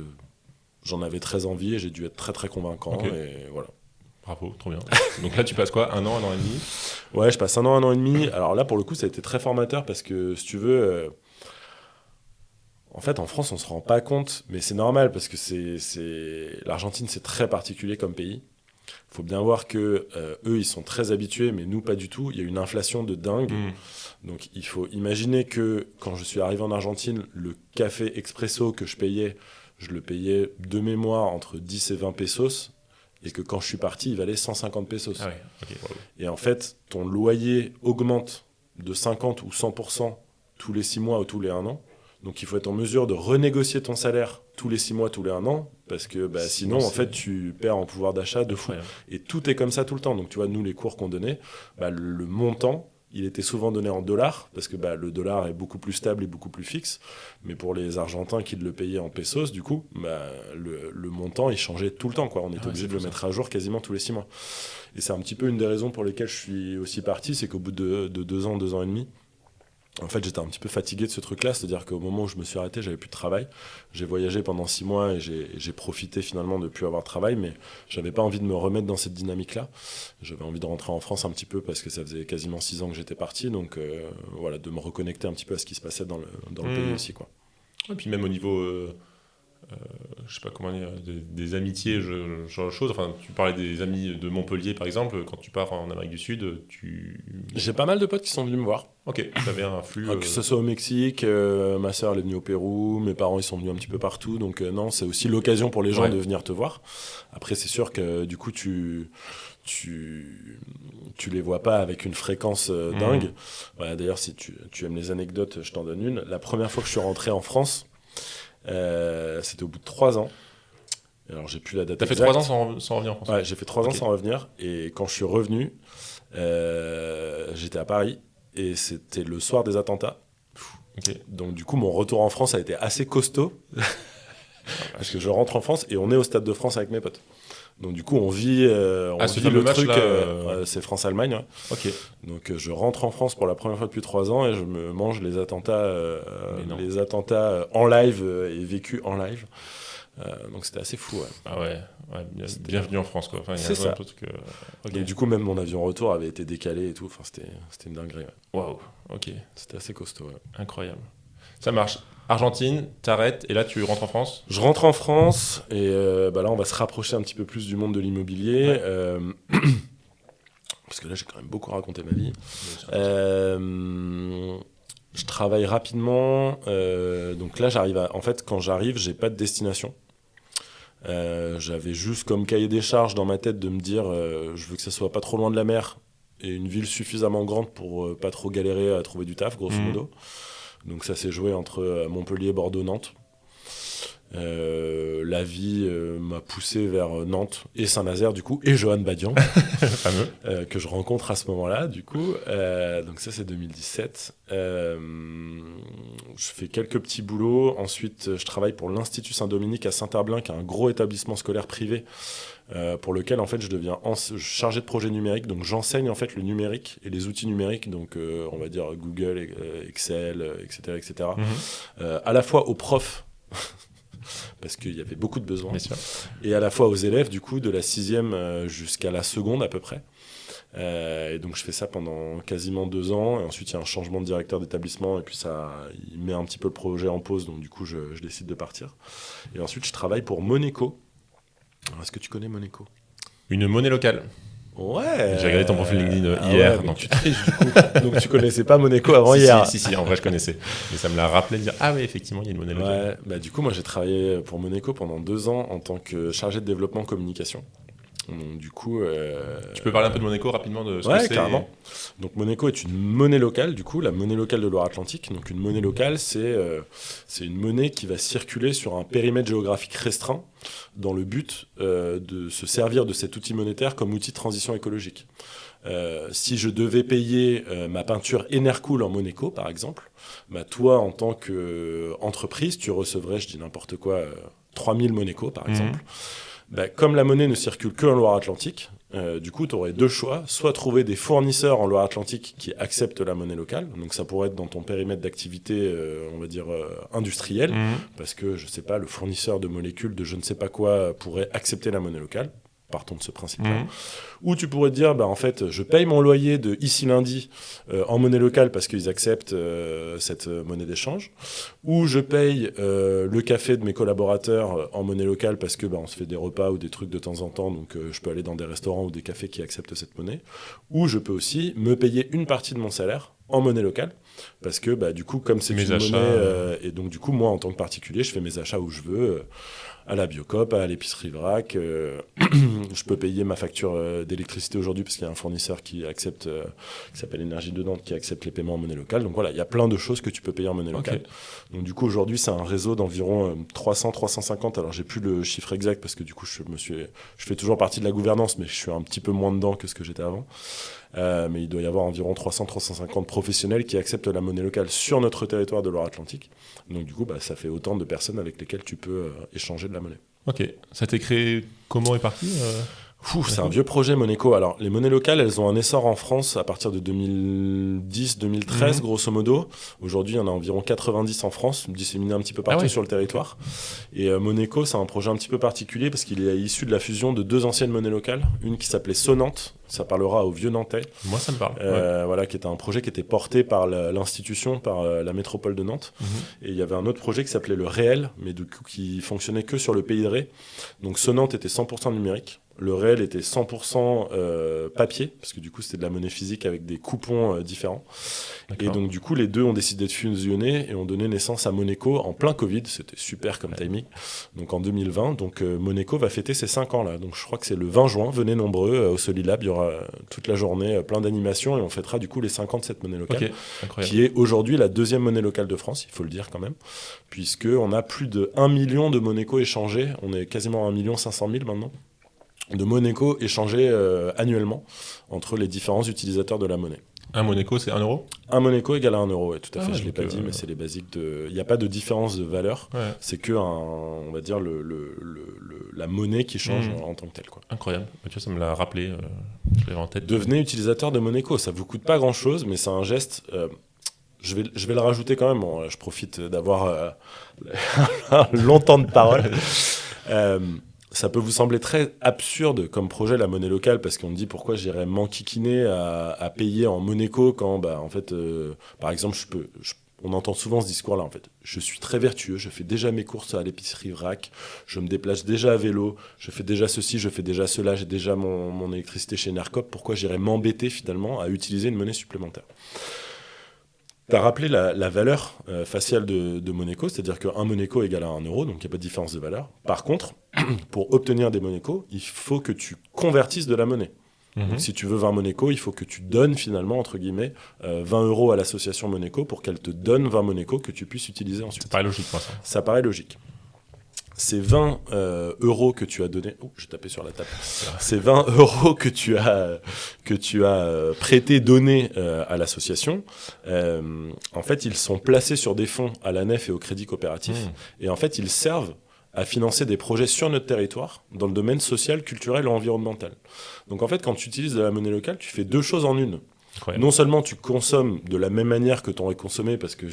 j'en avais très envie et j'ai dû être très très convaincant. Okay. Et voilà. Bravo, trop bien. Donc là, tu passes quoi, 1 an et demi ? Ouais, je passe 1 an et demi. Alors là, pour le coup, ça a été très formateur parce que, si tu veux... En fait, en France, on se rend pas compte, mais c'est normal parce que l'Argentine, c'est très particulier comme pays. Il faut bien voir que eux, ils sont très habitués, mais nous, pas du tout. Il y a une inflation de dingue. Donc, il faut imaginer que quand je suis arrivé en Argentine, le café expresso que je le payais de mémoire entre 10 et 20 pesos. Et que quand je suis parti, il valait 150 pesos. Ah ouais, okay, wow. Et en fait, ton loyer augmente de 50 ou 100% tous les 6 mois ou tous les 1 an. Donc, il faut être en mesure de renégocier ton salaire tous les 6 mois, tous les 1 an, parce que sinon, en fait, tu perds en pouvoir d'achat de fou. Et tout est comme ça tout le temps. Donc, tu vois, nous, les cours qu'on donnait, le montant, il était souvent donné en dollars, parce que le dollar est beaucoup plus stable et beaucoup plus fixe. Mais pour les Argentins qui le payaient en pesos, du coup, le montant, il changeait tout le temps, quoi. On était obligé de le mettre à jour quasiment tous les 6 mois. Et c'est un petit peu une des raisons pour lesquelles je suis aussi parti, c'est qu'au bout de 2 ans, 2 ans et demi, en fait, j'étais un petit peu fatigué de ce truc-là, c'est-à-dire qu'au moment où je me suis arrêté, j'avais plus de travail. J'ai voyagé pendant 6 mois et j'ai profité finalement de plus avoir de travail, mais j'avais pas envie de me remettre dans cette dynamique-là. J'avais envie de rentrer en France un petit peu parce que ça faisait quasiment 6 ans que j'étais parti, donc de me reconnecter un petit peu à ce qui se passait dans le pays aussi, quoi. Et puis même au niveau, je sais pas comment dire, des amitiés, genre de choses. Enfin, tu parlais des amis de Montpellier, par exemple. Quand tu pars en Amérique du Sud, J'ai pas mal de potes qui sont venus me voir. Ok, tu avais un flux... Que ce soit au Mexique, ma sœur elle est venue au Pérou, mes parents ils sont venus un petit peu partout. Donc non, c'est aussi l'occasion pour les gens de venir te voir. Après, c'est sûr que du coup, tu les vois pas avec une fréquence dingue. Voilà, d'ailleurs, si tu aimes les anecdotes, je t'en donne une. La première fois que je suis rentré en France, c'était au bout de 3 ans. Alors, j'ai plus la date exacte. T'as fait 3 ans sans revenir en France ? Ouais, j'ai fait 3 ans sans revenir. Et quand je suis revenu, j'étais à Paris et c'était le soir des attentats. Okay. Donc, du coup, mon retour en France a été assez costaud. Parce que je rentre en France et on est au Stade de France avec mes potes. Donc du coup, on vit le truc, c'est France-Allemagne. Ouais. Okay. Donc je rentre en France pour la première fois depuis 3 ans et je me mange les attentats en live et vécus en live. Donc c'était assez fou. Ouais. Ah ouais, bienvenue en France, quoi. Enfin, c'est ça. Okay. Et du coup, même mon avion retour avait été décalé et tout. Enfin, c'était une dinguerie. Ouais. Waouh, ok. C'était assez costaud. Ouais. Incroyable. Ça marche. Argentine, t'arrêtes et là tu rentres en France ? Je rentre en France et là on va se rapprocher un petit peu plus du monde de l'immobilier. Ouais. Parce que là j'ai quand même beaucoup raconté ma vie. Je travaille rapidement. Donc là quand j'arrive, j'ai pas de destination. J'avais juste comme cahier des charges dans ma tête de me dire je veux que ça soit pas trop loin de la mer et une ville suffisamment grande pour pas trop galérer à trouver du taf, grosso modo. Donc ça s'est joué entre Montpellier, Bordeaux, Nantes. La vie m'a poussé vers Nantes et Saint-Nazaire du coup, et Johan Badian, que je rencontre à ce moment-là du coup. Donc ça c'est 2017. Je fais quelques petits boulots. Ensuite je travaille pour l'Institut Saint-Dominique à Saint-Herblain, qui est un gros établissement scolaire privé. Pour lequel en fait je deviens chargé de projet numérique, donc j'enseigne en fait le numérique et les outils numériques, donc on va dire Google, Excel, etc. À la fois aux profs parce qu'il y avait beaucoup de besoins, et à la fois aux élèves du coup de la 6e jusqu'à la seconde à peu près. Et donc je fais ça pendant quasiment 2 ans, et ensuite il y a un changement de directeur d'établissement, et puis il met un petit peu le projet en pause, donc du coup je décide de partir. Et ensuite je travaille pour Moneco. Alors, est-ce que tu connais Moneco ? Une monnaie locale. Ouais. J'ai regardé ton profil LinkedIn hier. Ouais, donc tu triches du coup. Donc tu connaissais pas Moneco avant hier. Si, en vrai je connaissais. Mais ça me l'a rappelé de dire ah oui effectivement il y a une monnaie locale. Ouais, du coup moi j'ai travaillé pour Moneco pendant 2 ans en tant que chargé de développement communication. Donc, du coup, tu peux parler un peu de Moneco rapidement de ce que c'est. Carrément. Donc Moneco est une monnaie locale, du coup, la monnaie locale de Loire-Atlantique. Donc une monnaie locale, c'est une monnaie qui va circuler sur un périmètre géographique restreint dans le but de se servir de cet outil monétaire comme outil de transition écologique. Si je devais payer ma peinture Enercool en Moneco, par exemple, toi, en tant qu'entreprise, tu recevrais, je dis n'importe quoi, 3000 Moneco, par exemple. Comme la monnaie ne circule que en Loire-Atlantique, du coup, tu aurais 2 choix. Soit trouver des fournisseurs en Loire-Atlantique qui acceptent la monnaie locale. Donc, ça pourrait être dans ton périmètre d'activité, on va dire, industriel. Parce que, je sais pas, le fournisseur de molécules de je ne sais pas quoi pourrait accepter la monnaie locale. Partons de ce principe-là. Ou tu pourrais te dire, en fait, je paye mon loyer de ici lundi en monnaie locale parce qu'ils acceptent cette monnaie d'échange. Ou je paye le café de mes collaborateurs en monnaie locale parce que on se fait des repas ou des trucs de temps en temps, donc je peux aller dans des restaurants ou des cafés qui acceptent cette monnaie. Ou je peux aussi me payer une partie de mon salaire en monnaie locale, parce que du coup, comme c'est une monnaie, et donc du coup, moi, en tant que particulier, je fais mes achats où je veux, à la Biocoop, à l'épicerie Vrac. Je peux payer ma facture d'électricité aujourd'hui parce qu'il y a un fournisseur qui accepte, qui s'appelle Énergie de Nantes, qui accepte les paiements en monnaie locale. Donc voilà, il y a plein de choses que tu peux payer en monnaie locale. Donc du coup, aujourd'hui, c'est un réseau d'environ 300-350. Alors, j'ai plus le chiffre exact parce que du coup, je fais toujours partie de la gouvernance, mais je suis un petit peu moins dedans que ce que j'étais avant. Mais il doit y avoir environ 300-350 professionnels qui acceptent la monnaie locale sur notre territoire de Loire-Atlantique. Donc du coup, ça fait autant de personnes avec lesquelles tu peux échanger de la monnaie. Ok. Ça t'est créé comment et par qui C'est un vieux projet Moneco. Alors, les monnaies locales, elles ont un essor en France à partir de 2010-2013, grosso modo. Aujourd'hui, il y en a environ 90 en France, disséminées un petit peu partout sur le territoire. Et Moneco, c'est un projet un petit peu particulier parce qu'il est issu de la fusion de 2 anciennes monnaies locales. Une qui s'appelait Sonnante, ça parlera aux vieux Nantais. Moi, ça me parle. Voilà, qui était un projet qui était porté par l'institution, par la métropole de Nantes. Et il y avait un autre projet qui s'appelait le Réel, mais du coup qui fonctionnait que sur le pays de Ré. Donc Sonnante était 100% numérique. Le réel était 100% papier, parce que du coup c'était de la monnaie physique avec des coupons différents. D'accord. Et donc du coup les deux ont décidé de fusionner et ont donné naissance à Moneco en plein Covid. C'était super comme timing. Donc en 2020, donc Moneco va fêter ses 5 ans là. Donc je crois que c'est le 20 juin. Venez nombreux au Solilab. Il y aura toute la journée plein d'animations et on fêtera du coup les 5 ans de cette monnaie locale, qui est aujourd'hui la 2e monnaie locale de France, il faut le dire quand même, puisqu'on a plus de 1 million de Moneco échangés. On est quasiment à 1 500 000 maintenant. De Moneco échangés annuellement entre les différents utilisateurs de la monnaie. Un Moneco, c'est 1 euro ? Un Moneco égale à 1 euro, ouais, tout à fait. Je ne l'ai pas dit, mais c'est les basiques de... Il n'y a pas de différence de valeur. Ouais. C'est que, on va dire, la monnaie qui change en tant que telle, quoi. Incroyable. Tu vois, ça me l'a rappelé. Je l'avais en tête. Devenez utilisateur de Moneco. Ça ne vous coûte pas grand-chose, mais c'est un geste... Je vais le rajouter quand même. Bon, je profite d'avoir un long temps de parole. Ça peut vous sembler très absurde comme projet, la monnaie locale, parce qu'on me dit pourquoi j'irais m'enquiquiner à payer en Moneco quand, en fait, par exemple, on entend souvent ce discours-là, en fait. Je suis très vertueux, je fais déjà mes courses à l'épicerie Vrac, je me déplace déjà à vélo, je fais déjà ceci, je fais déjà cela, j'ai déjà mon électricité chez Enercoop, pourquoi j'irais m'embêter finalement à utiliser une monnaie supplémentaire ? Tu as rappelé la valeur faciale de Moneco, c'est-à-dire qu'un Moneco égale à 1 euro, donc il n'y a pas de différence de valeur. Par contre, pour obtenir des Moneco, il faut que tu convertisses de la monnaie. Donc, si tu veux 20 Moneco, il faut que tu donnes finalement, entre guillemets, 20 euros à l'association Moneco pour qu'elle te donne 20 Moneco que tu puisses utiliser ensuite. Ça paraît logique, moi, ça. Ça paraît logique. Ces 20 euros que tu as donnés... Oh, j'ai tapé sur la table. Ces 20 euros que tu as prêté, donnés à l'association, en fait, ils sont placés sur des fonds à la Nef et au Crédit Coopératif. Et en fait, ils servent à financer des projets sur notre territoire dans le domaine social, culturel et environnemental. Donc en fait, quand tu utilises de la monnaie locale, tu fais 2 choses en une. Incroyable. Non seulement tu consommes de la même manière que tu aurais consommé, parce que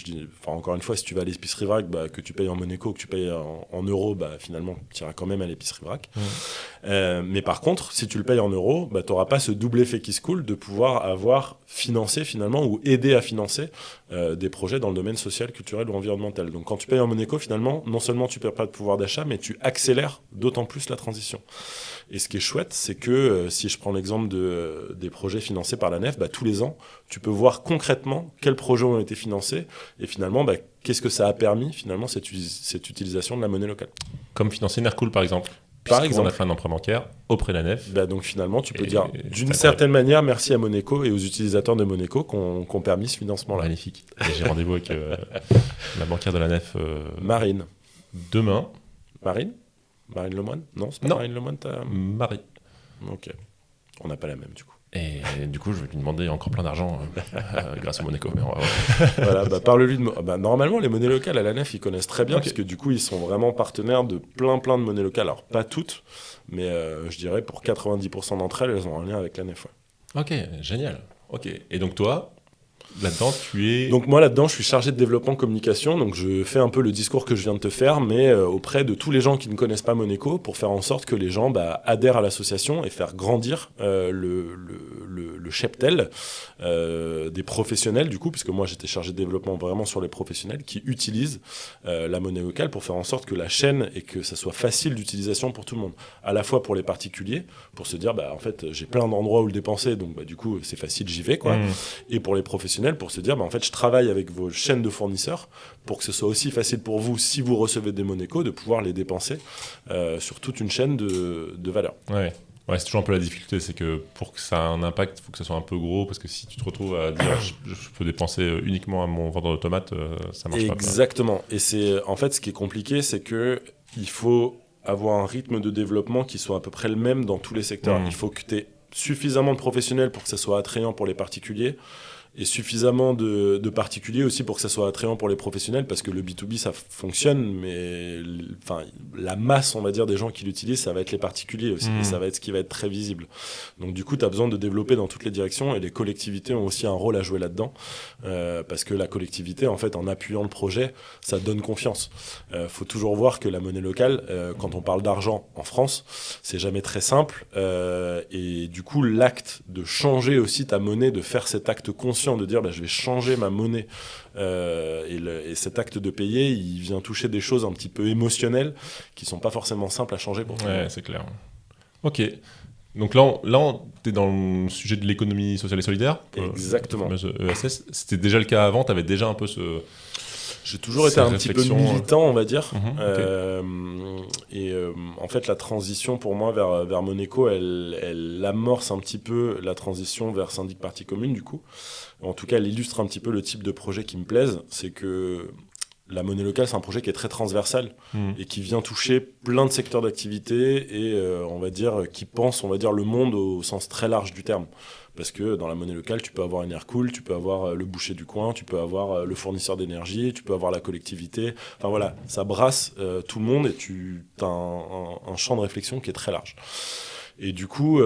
encore une fois, si tu vas à l'épicerie Vrac, que tu payes en Moneco, que tu payes en euros, finalement tu iras quand même à l'épicerie Vrac. Mais par contre, si tu le payes en euros, tu n'auras pas ce double effet qui se coule de pouvoir avoir financé finalement ou aider à financer des projets dans le domaine social, culturel ou environnemental. Donc quand tu payes en Moneco, finalement, non seulement tu ne perds pas de pouvoir d'achat, mais tu accélères d'autant plus la transition. Et ce qui est chouette, c'est que si je prends l'exemple des projets financés par la nef, tous les ans, tu peux voir concrètement quels projets ont été financés et finalement, qu'est-ce que ça a permis finalement cette utilisation de la monnaie locale. Comme financer Nercool par exemple. Par exemple, on a fait un emprunt bancaire auprès de la nef. Donc finalement, tu peux dire d'une certaine manière merci à Moneco et aux utilisateurs de Moneco qui ont permis ce financement-là. Magnifique. Et j'ai rendez-vous avec la banquière de la nef. Marine. Demain. Marine Lemoine ? Non, c'est pas Marine Lemoine, Marie. Ok. On n'a pas la même du coup. Et du coup, je vais lui demander encore plein d'argent grâce à Moneco. Mais voilà, parle-lui de... normalement, les monnaies locales à la nef, ils connaissent très bien, parce que du coup, ils sont vraiment partenaires de plein de monnaies locales. Alors, pas toutes, mais je dirais pour 90% d'entre elles, elles ont un lien avec la nef. Ouais. Ok, génial. Ok. Et donc toi, là-dedans, tu es... Donc moi, là-dedans, je suis chargé de développement communication, donc je fais un peu le discours que je viens de te faire, mais auprès de tous les gens qui ne connaissent pas Moneco, pour faire en sorte que les gens adhèrent à l'association et faire grandir le cheptel des professionnels, du coup, puisque moi, j'étais chargé de développement vraiment sur les professionnels qui utilisent la monnaie locale pour faire en sorte que la chaîne et que ça soit facile d'utilisation pour tout le monde. À la fois pour les particuliers, pour se dire, en fait, j'ai plein d'endroits où le dépenser, donc du coup, c'est facile, j'y vais, quoi. Et pour les professionnels, pour se dire, en fait, je travaille avec vos chaînes de fournisseurs pour que ce soit aussi facile pour vous, si vous recevez des Moneco, de pouvoir les dépenser sur toute une chaîne de valeur. Ouais, c'est toujours un peu la difficulté, c'est que pour que ça ait un impact, il faut que ça soit un peu gros, parce que si tu te retrouves à dire je peux dépenser uniquement à mon vendeur de tomates, ça marche pas. Exactement. Et c'est en fait ce qui est compliqué, c'est que il faut avoir un rythme de développement qui soit à peu près le même dans tous les secteurs. Il faut que tu aies suffisamment de professionnels pour que ça soit attrayant pour les particuliers, et suffisamment de particuliers aussi pour que ça soit attrayant pour les professionnels, parce que le B2B ça fonctionne, mais la masse, on va dire, des gens qui l'utilisent, ça va être les particuliers aussi, et ça va être ce qui va être très visible. Donc du coup, tu as besoin de développer dans toutes les directions, et les collectivités ont aussi un rôle à jouer là-dedans, parce que la collectivité, en fait, en appuyant le projet, ça donne confiance. Faut toujours voir que la monnaie locale, quand on parle d'argent en France, c'est jamais très simple, et du coup, l'acte de changer aussi ta monnaie, de faire cet acte conscient de dire je vais changer ma monnaie et cet acte de payer, il vient toucher des choses un petit peu émotionnelles qui sont pas forcément simples à changer pour tout le monde. C'est clair. Ok. Donc là, tu es dans le sujet de l'économie sociale et solidaire. Exactement. ESS. C'était déjà le cas avant, tu avais déjà un peu ce... J'ai toujours été un petit peu militant, on va dire. Okay. En fait, la transition pour moi vers Moneco, elle amorce un petit peu la transition vers syndic partie commune, du coup. En tout cas, elle illustre un petit peu le type de projet qui me plaise. C'est que la monnaie locale, c'est un projet qui est très transversal et qui vient toucher plein de secteurs d'activité et on va dire qui pense, le monde au sens très large du terme. Parce que dans la monnaie locale, tu peux avoir une Nercool, tu peux avoir le boucher du coin, tu peux avoir le fournisseur d'énergie, tu peux avoir la collectivité. Enfin voilà, ça brasse tout le monde et tu as un champ de réflexion qui est très large. Et du coup,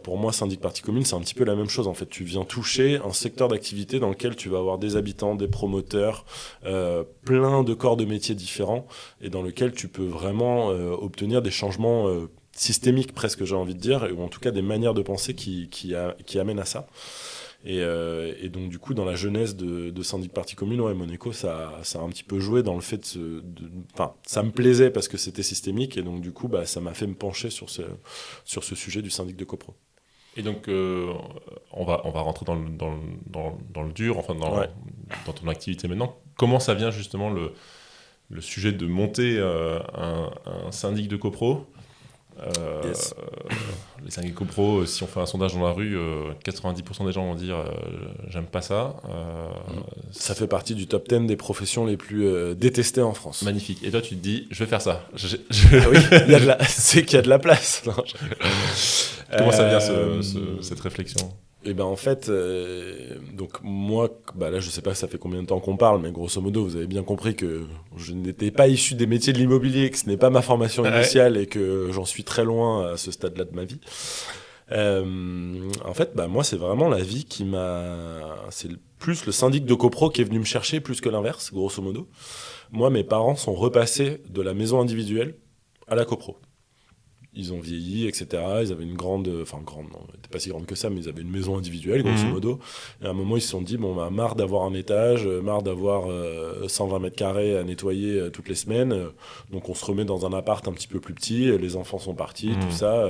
pour moi, syndic partie commune, c'est un petit peu la même chose. En fait, tu viens toucher un secteur d'activité dans lequel tu vas avoir des habitants, des promoteurs, plein de corps de métiers différents et dans lequel tu peux vraiment obtenir des changements systémiques presque, j'ai envie de dire, ou en tout cas des manières de penser qui amènent à ça. Et donc du coup dans la genèse de syndic partie commune, Moneco ça a un petit peu joué dans le fait ça me plaisait parce que c'était systémique et donc du coup ça m'a fait me pencher sur ce sujet du syndic de copro. Et donc on va rentrer dans le dur, enfin dans ton activité maintenant. Comment ça vient justement le sujet de monter un syndic de copro? Yes. Les syndics copro, si on fait un sondage dans la rue, 90% des gens vont dire j'aime pas ça. Ça fait partie du top 10 des professions les plus détestées en France. Magnifique. Et toi tu te dis je vais faire ça. Ah oui, c'est qu'il y a de la place. Non, Comment ça vient cette réflexion? Et en fait, donc moi, là je sais pas ça fait combien de temps qu'on parle, mais grosso modo vous avez bien compris que je n'étais pas issu des métiers de l'immobilier, que ce n'est pas ma formation initiale et que j'en suis très loin à ce stade-là de ma vie. En fait, moi c'est vraiment la vie qui c'est plus le syndic de copro qui est venu me chercher plus que l'inverse, grosso modo. Moi mes parents sont repassés de la maison individuelle à la copro. ils ont vieilli, etc. Ils avaient une grande, non, elle n'était pas si grande que ça, mais ils avaient une maison individuelle, grosso modo. Et à un moment, ils se sont dit, bon, bah, marre d'avoir un étage, marre d'avoir 120 mètres carrés à nettoyer toutes les semaines. Donc, on se remet dans un appart un petit peu plus petit, les enfants sont partis, tout ça.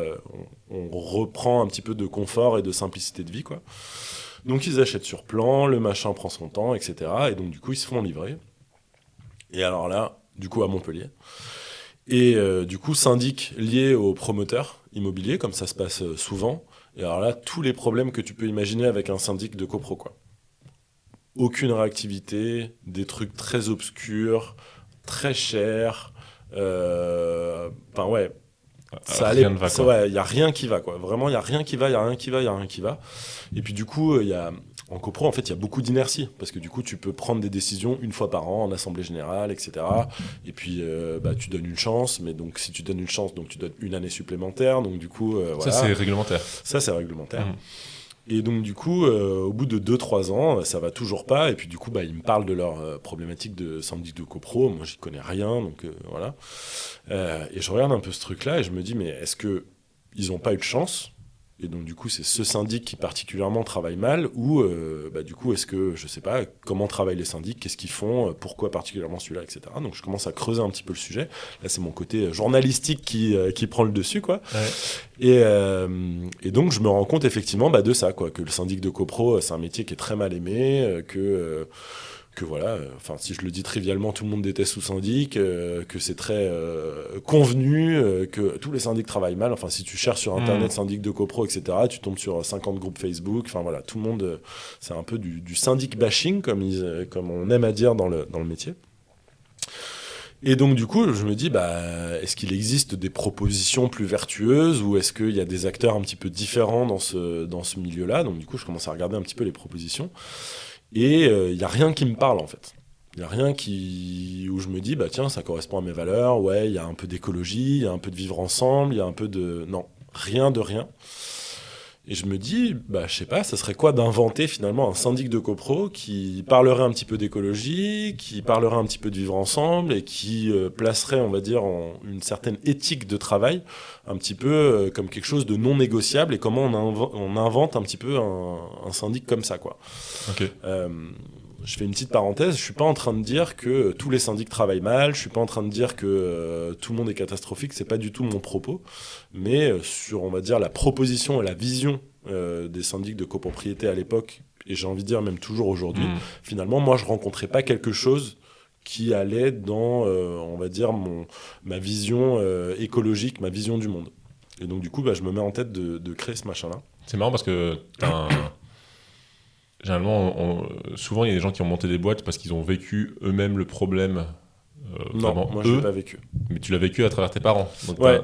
On reprend un petit peu de confort et de simplicité de vie, quoi. Donc, ils achètent sur plan, le machin prend son temps, etc. Et donc, du coup, ils se font livrer. Et alors là, du coup, à Montpellier. Et du coup, syndic lié au promoteur immobilier, comme ça se passe souvent. Et alors là, tous les problèmes que tu peux imaginer avec un syndic de copro, quoi. Aucune réactivité, des trucs très obscurs, très chers. Enfin, ouais. Ça allait, rien ne va, quoi. Il n'y a rien qui va, quoi. Vraiment, il n'y a rien qui va, il n'y a rien qui va, il n'y a rien qui va. Et puis du coup, en copro, en fait, il y a beaucoup d'inertie. Parce que du coup, tu peux prendre des décisions une fois par an en assemblée générale, etc. Et puis, tu donnes une chance. Mais donc, si tu donnes une chance, donc tu donnes une année supplémentaire. Donc du coup, Ça, voilà. c'est réglementaire. Ça, c'est réglementaire. Et donc, du coup, au bout de 2-3 ans, ça va toujours pas. Et puis, du coup, ils me parlent de leur problématique de syndic de copro. Moi, j'y connais rien. Donc, voilà. Et je regarde un peu ce truc-là et je me dis, mais est-ce qu'ils n'ont pas eu de chance ? Et donc, du coup, c'est ce syndic qui particulièrement travaille mal, ou du coup, est-ce que, je sais pas, comment travaillent les syndics, qu'est-ce qu'ils font, pourquoi particulièrement celui-là, etc. Donc, je commence à creuser un petit peu le sujet. Là, c'est mon côté journalistique qui prend le dessus, quoi. Ouais. Et donc, je me rends compte effectivement de ça, quoi, que le syndic de copro, c'est un métier qui est très mal aimé, que voilà, si je le dis trivialement, tout le monde déteste sous syndic, que c'est très convenu, que tous les syndics travaillent mal. Enfin, si tu cherches sur Internet syndic de copro, etc., tu tombes sur 50 groupes Facebook. Enfin, voilà, tout le monde, c'est un peu du syndic bashing, comme on aime à dire dans le métier. Et donc, du coup, je me dis, est-ce qu'il existe des propositions plus vertueuses ou est-ce qu'il y a des acteurs un petit peu différents dans ce milieu-là ? Donc, du coup, je commence à regarder un petit peu les propositions. Et il n'y a rien qui me parle, en fait. Il n'y a rien où je me dis, tiens, ça correspond à mes valeurs. Ouais, il y a un peu d'écologie, il y a un peu de vivre ensemble, il y a un peu de... Non, rien de rien. Et je me dis, je sais pas, ça serait quoi d'inventer finalement un syndic de copro qui parlerait un petit peu d'écologie, qui parlerait un petit peu de vivre ensemble et qui placerait, on va dire, une certaine éthique de travail, un petit peu comme quelque chose de non négociable, et comment on invente un petit peu un syndic comme ça, quoi. Ok. Je fais une petite parenthèse, je suis pas en train de dire que tous les syndics travaillent mal, je suis pas en train de dire que tout le monde est catastrophique, c'est pas du tout mon propos, mais sur, on va dire, la proposition et la vision des syndics de copropriété à l'époque, et j'ai envie de dire même toujours aujourd'hui, finalement, moi je rencontrais pas quelque chose qui allait dans, on va dire, ma vision écologique, ma vision du monde. Et donc du coup, je me mets en tête de créer ce machin-là. C'est marrant parce que généralement, souvent, il y a des gens qui ont monté des boîtes parce qu'ils ont vécu eux-mêmes le problème. Non, moi je l'ai pas vécu. Mais tu l'as vécu à travers tes parents. Donc ouais,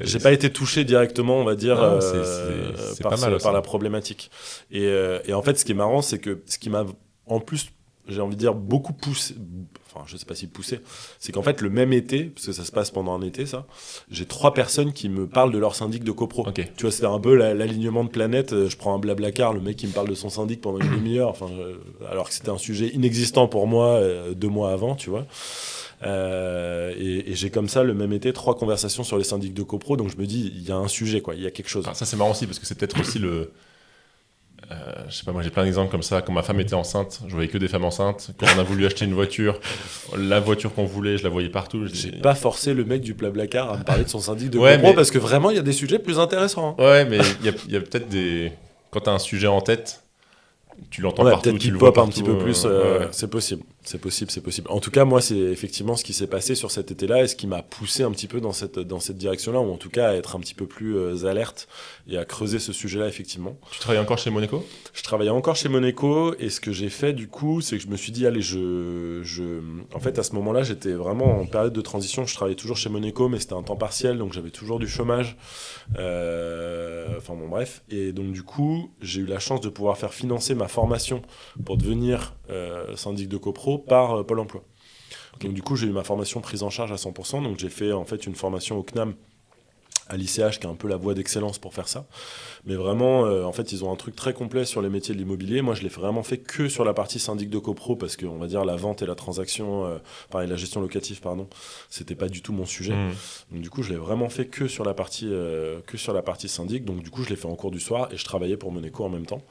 j'ai pas été touché directement, on va dire, c'est par la problématique. Et en fait, ce qui est marrant, c'est que ce qui m'a, en plus, j'ai envie de dire, beaucoup poussé, enfin je sais pas si poussé, c'est qu'en fait le même été, parce que ça se passe pendant un été ça, j'ai 3 personnes qui me parlent de leur syndic de copro. Okay. Tu vois, c'est un peu l'alignement de planètes. Je prends un Blablacar, le mec qui me parle de son syndic pendant une demi-heure, alors que c'était un sujet inexistant pour moi 2 mois avant, tu vois. Et j'ai comme ça le même été 3 conversations sur les syndics de copro, donc je me dis il y a un sujet, quoi, il y a quelque chose. Ça c'est marrant aussi parce que c'est peut-être aussi le je sais pas, moi j'ai plein d'exemples comme ça. Quand ma femme était enceinte, je voyais que des femmes enceintes. Quand on a voulu acheter une voiture, la voiture qu'on voulait, je la voyais partout. J'ai pas forcé le mec du Blablacar à me parler de son syndic de copro, parce que vraiment il y a des sujets plus intéressants. Ouais, mais il y a peut-être des... Quand t'as un sujet en tête, tu l'entends partout, peut-être tu le pop vois un petit peu plus. C'est possible. En tout cas, moi, c'est effectivement ce qui s'est passé sur cet été-là et ce qui m'a poussé un petit peu dans cette direction-là, ou en tout cas à être un petit peu plus alerte et à creuser ce sujet-là, effectivement. Tu travailles encore chez Moneco ? Je travaillais encore chez Moneco, et ce que j'ai fait, du coup, c'est que je me suis dit, allez, en fait, à ce moment-là, j'étais vraiment en période de transition. Je travaillais toujours chez Moneco, mais c'était un temps partiel, donc j'avais toujours du chômage. Bref. Et donc, du coup, j'ai eu la chance de pouvoir faire financer ma formation pour devenir syndic de copro par Pôle emploi. Okay. Donc du coup, j'ai eu ma formation prise en charge à 100%, donc j'ai fait en fait une formation au CNAM à l'ICH qui est un peu la voie d'excellence pour faire ça. Mais vraiment, en fait, ils ont un truc très complet sur les métiers de l'immobilier. Moi, je l'ai vraiment fait que sur la partie syndic de copro parce que, on va dire, la vente et la transaction, la gestion locative, c'était pas du tout mon sujet. Donc, du coup, je l'ai vraiment fait que sur la partie syndic. Donc, du coup, je l'ai fait en cours du soir et je travaillais pour Moneco en même temps.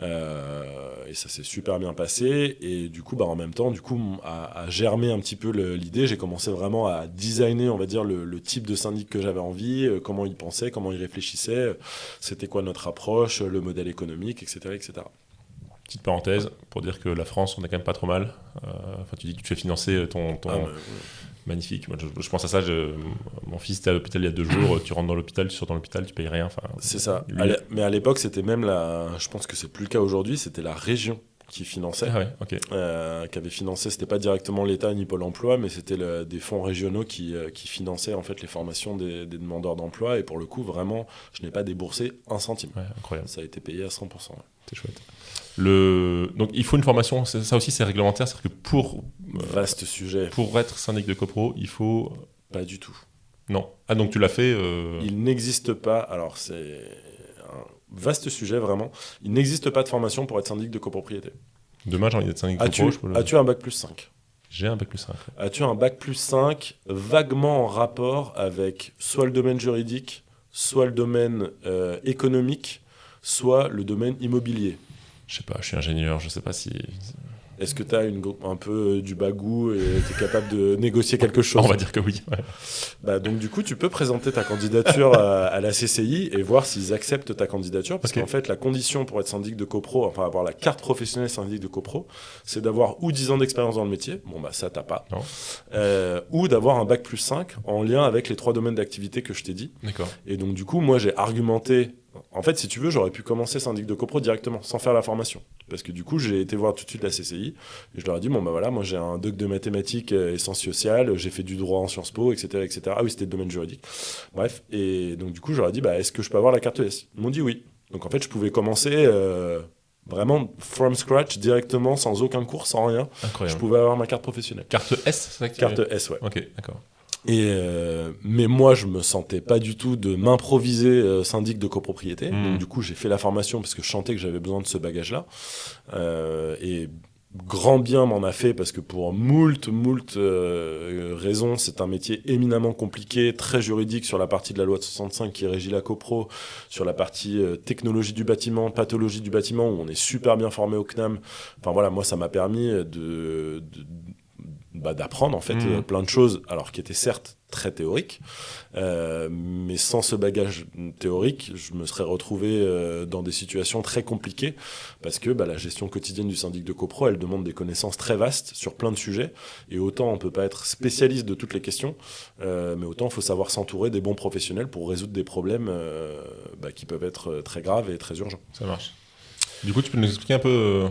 Et ça s'est super bien passé et du coup en même temps à germer un petit peu l'idée. J'ai commencé vraiment à designer, on va dire, le type de syndic que j'avais envie, comment il pensait, comment il réfléchissait, c'était quoi notre approche, le modèle économique, etc. Petite parenthèse pour dire que la France, on est quand même pas trop mal. Tu dis que tu fais financer ton magnifique. Moi, je pense à ça. Mon fils était à l'hôpital il y a 2 jours. Tu rentres dans l'hôpital, tu sors dans l'hôpital, tu payes rien. C'est ça. Mais à l'époque, c'était même je pense que c'est plus le cas aujourd'hui, c'était la région qui finançait, qui avait financé. C'était pas directement l'État ni Pôle Emploi, mais c'était des fonds régionaux qui finançaient en fait les formations des demandeurs d'emploi. Et pour le coup, vraiment, je n'ai pas déboursé un centime. Ouais, incroyable. Ça a été payé à 100%. Ouais. C'est chouette. Donc il faut une formation, ça aussi c'est réglementaire, c'est-à-dire que vaste sujet. Pour être syndic de copro, il faut... Pas du tout. Non. Ah donc tu l'as fait Il n'existe pas, alors c'est un vaste sujet vraiment, il n'existe pas de formation pour être syndic de copropriété. Demain j'ai envie d'être syndic de copro. As-tu un bac plus 5 ? J'ai un bac plus 5. As-tu un bac plus 5 vaguement en rapport avec soit le domaine juridique, soit le domaine économique, soit le domaine immobilier ? Je sais pas, je suis ingénieur, je sais pas si... Est-ce que tu as un peu du bagou et tu es capable de négocier quelque chose ? On va dire que oui. Ouais. Donc du coup, tu peux présenter ta candidature à la CCI et voir s'ils acceptent ta candidature. Parce qu'en fait, la condition pour être syndic de copro, enfin avoir la carte professionnelle syndic de copro, c'est d'avoir ou 10 ans d'expérience dans le métier, ça t'as pas, ou d'avoir un bac plus 5 en lien avec les 3 domaines d'activité que je t'ai dit. D'accord. Et donc du coup, moi j'ai argumenté... En fait, si tu veux, j'aurais pu commencer syndic de copro directement, sans faire la formation. Parce que du coup, j'ai été voir tout de suite la CCI, et je leur ai dit, moi j'ai un doc de mathématiques et sciences sociales, j'ai fait du droit en Sciences Po, etc. Ah oui, c'était le domaine juridique. Bref, et donc du coup, je leur ai dit, est-ce que je peux avoir la carte ES ? Ils m'ont dit oui. Donc en fait, je pouvais commencer vraiment from scratch, directement, sans aucun cours, sans rien. Incroyable. Je pouvais avoir ma carte professionnelle. Carte S, c'est ça que tu Carte S, ouais. Ok, d'accord. Mais moi, je me sentais pas du tout de m'improviser syndic de copropriété. Donc du coup, j'ai fait la formation parce que je sentais que j'avais besoin de ce bagage-là. Et grand bien m'en a fait parce que pour moult raisons, c'est un métier éminemment compliqué, très juridique sur la partie de la loi de 65 qui régit la copro, sur la partie technologie du bâtiment, pathologie du bâtiment, où on est super bien formé au CNAM. Enfin voilà, moi, ça m'a permis d'apprendre en fait plein de choses, alors qui étaient certes très théoriques, mais sans ce bagage théorique, je me serais retrouvé dans des situations très compliquées, parce que la gestion quotidienne du syndic de copro, elle demande des connaissances très vastes sur plein de sujets, et autant on peut pas être spécialiste de toutes les questions, mais autant il faut savoir s'entourer des bons professionnels pour résoudre des problèmes qui peuvent être très graves et très urgents. Ça marche. Du coup, tu peux nous expliquer un peu...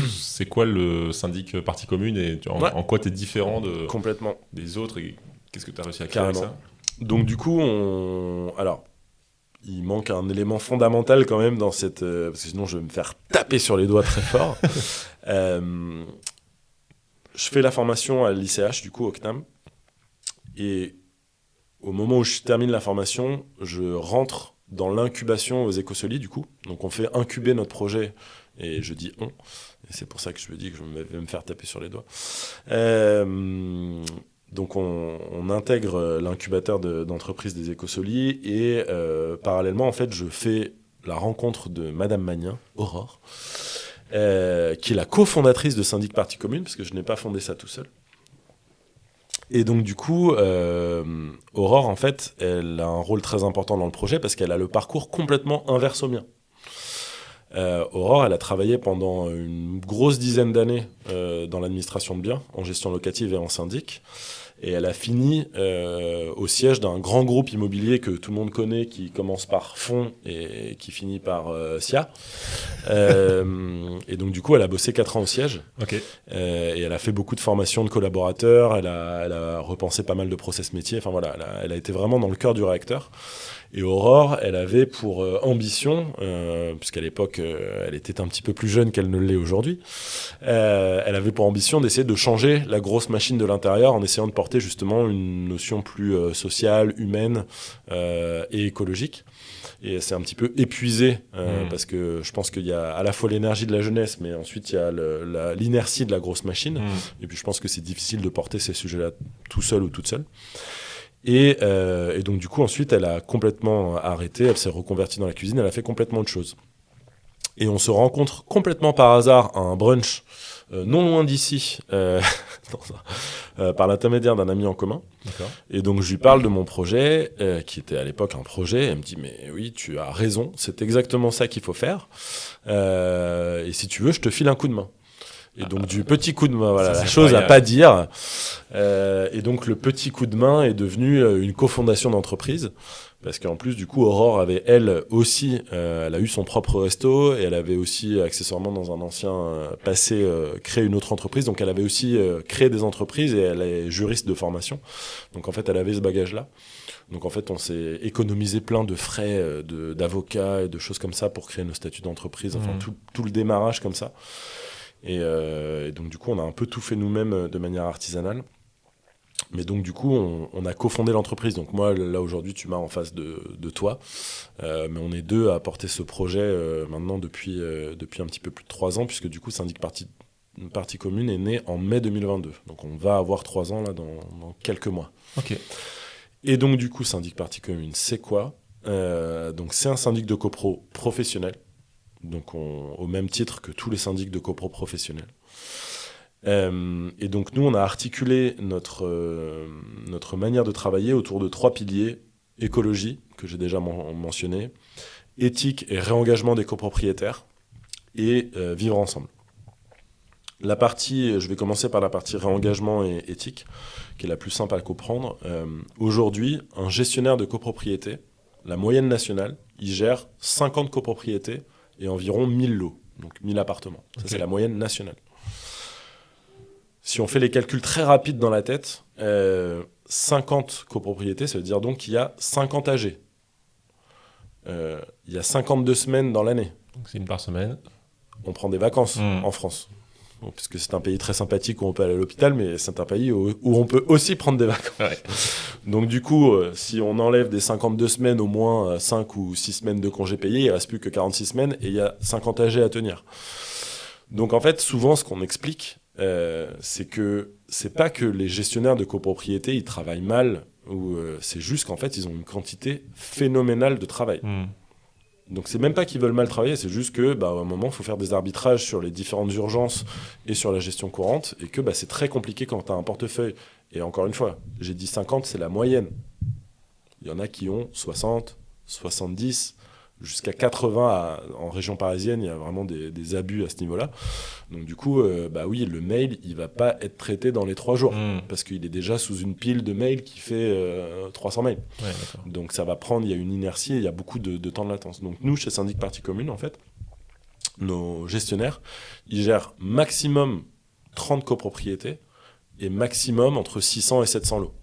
c'est quoi le syndic partie commune et en quoi tu es différent complètement des autres et qu'est-ce que tu as réussi à créer avec ça ? Donc du coup, alors il manque un élément fondamental quand même dans cette... parce que sinon je vais me faire taper sur les doigts très fort. Je fais la formation à l'ICH, du coup au CNAM, et au moment où je termine la formation, je rentre dans l'incubation aux Écosoli, du coup. Donc on fait incuber notre projet, et je dis on, et c'est pour ça que je me dis que je vais me faire taper sur les doigts. Donc on intègre l'incubateur d'entreprise des Écosoli, et parallèlement, en fait, je fais la rencontre de Madame Magnin, Aurore, qui est la cofondatrice de Syndic Partie Commune, parce que je n'ai pas fondé ça tout seul. Et donc du coup, Aurore, en fait, elle a un rôle très important dans le projet parce qu'elle a le parcours complètement inverse au mien. Aurore, elle a travaillé pendant une grosse dizaine d'années dans l'administration de biens, en gestion locative et en syndic. Et elle a fini au siège d'un grand groupe immobilier que tout le monde connaît, qui commence par Fonds et qui finit par SIA. Et donc du coup, elle a bossé 4 ans au siège. Okay. Et elle a fait beaucoup de formations de collaborateurs, elle a repensé pas mal de process métiers. Enfin voilà, elle a été vraiment dans le cœur du réacteur. Et Aurore, elle avait pour ambition, puisqu'à l'époque, elle était un petit peu plus jeune qu'elle ne l'est aujourd'hui, elle avait pour ambition d'essayer de changer la grosse machine de l'intérieur en essayant de porter justement une notion plus sociale, humaine et écologique. Et c'est un petit peu épuisé parce que je pense qu'il y a à la fois l'énergie de la jeunesse, mais ensuite il y a l'inertie de la grosse machine. Et puis je pense que c'est difficile de porter ces sujets-là tout seul ou toute seule. Et donc du coup ensuite elle a complètement arrêté, elle s'est reconvertie dans la cuisine, elle a fait complètement autre chose. Et on se rencontre complètement par hasard à un brunch non loin d'ici, par l'intermédiaire d'un ami en commun. D'accord. Et donc je lui parle de mon projet, qui était à l'époque un projet. Elle me dit mais oui, tu as raison, c'est exactement ça qu'il faut faire. Et si tu veux, je te file un coup de main. Et donc du petit coup de main, voilà, la chose à pas dire. Et donc le petit coup de main est devenu une cofondation d'entreprise. Parce qu'en plus, du coup, Aurore avait, elle aussi, elle a eu son propre resto et elle avait aussi, accessoirement, dans un ancien passé, créé une autre entreprise. Donc, elle avait aussi créé des entreprises et elle est juriste de formation. Donc, en fait, elle avait ce bagage-là. Donc, en fait, on s'est économisé plein de frais d'avocats et de choses comme ça pour créer nos statuts d'entreprise. Enfin, tout le démarrage comme ça. Et donc, du coup, on a un peu tout fait nous-mêmes de manière artisanale. Mais donc du coup, on a cofondé l'entreprise. Donc moi, là aujourd'hui, tu m'as en face de toi. Mais on est deux à porter ce projet maintenant depuis un petit peu plus de 3 ans, puisque du coup, Syndic Partie Commune est né en mai 2022. Donc on va avoir 3 ans là dans quelques mois. Ok. Et donc du coup, Syndic Partie Commune, c'est quoi ? Donc c'est un syndic de copro professionnel. Donc au même titre que tous les syndics de copro professionnels. Et donc nous on a articulé notre manière de travailler autour de 3 piliers: écologie, que j'ai déjà mentionné, éthique et réengagement des copropriétaires, et vivre ensemble. Je vais commencer par la partie réengagement et éthique, qui est la plus simple à comprendre. Aujourd'hui, un gestionnaire de copropriété, la moyenne nationale, il gère 50 copropriétés et environ 1000 lots, donc 1000 appartements. Ça, c'est la moyenne nationale. Si on fait les calculs très rapides dans la tête, 50 copropriétés, ça veut dire donc qu'il y a 50 AG. Il y a 52 semaines dans l'année. Donc c'est une par semaine. On prend des vacances en France. Bon, puisque c'est un pays très sympathique où on peut aller à l'hôpital, mais c'est un pays où on peut aussi prendre des vacances. Ouais. Donc du coup, si on enlève des 52 semaines, au moins 5 ou 6 semaines de congés payés, il ne reste plus que 46 semaines et il y a 50 AG à tenir. Donc en fait, souvent, ce qu'on explique, c'est que c'est pas que les gestionnaires de copropriété ils travaillent mal, ou c'est juste qu'en fait ils ont une quantité phénoménale de travail. Donc c'est même pas qu'ils veulent mal travailler, c'est juste que à un moment il faut faire des arbitrages sur les différentes urgences et sur la gestion courante, et que c'est très compliqué quand tu as un portefeuille. Et encore une fois, j'ai dit 50, c'est la moyenne. Il y en a qui ont 60, 70, jusqu'à 80 en région parisienne. Il y a vraiment des abus à ce niveau-là. Donc du coup, oui, le mail, il va pas être traité dans les 3 jours, parce qu'il est déjà sous une pile de mails qui fait 300 mails. Ouais, donc ça va prendre, il y a une inertie, il y a beaucoup de temps de latence. Donc nous, chez Syndic Partie Commune, en fait, nos gestionnaires, ils gèrent maximum 30 copropriétés et maximum entre 600 et 700 lots.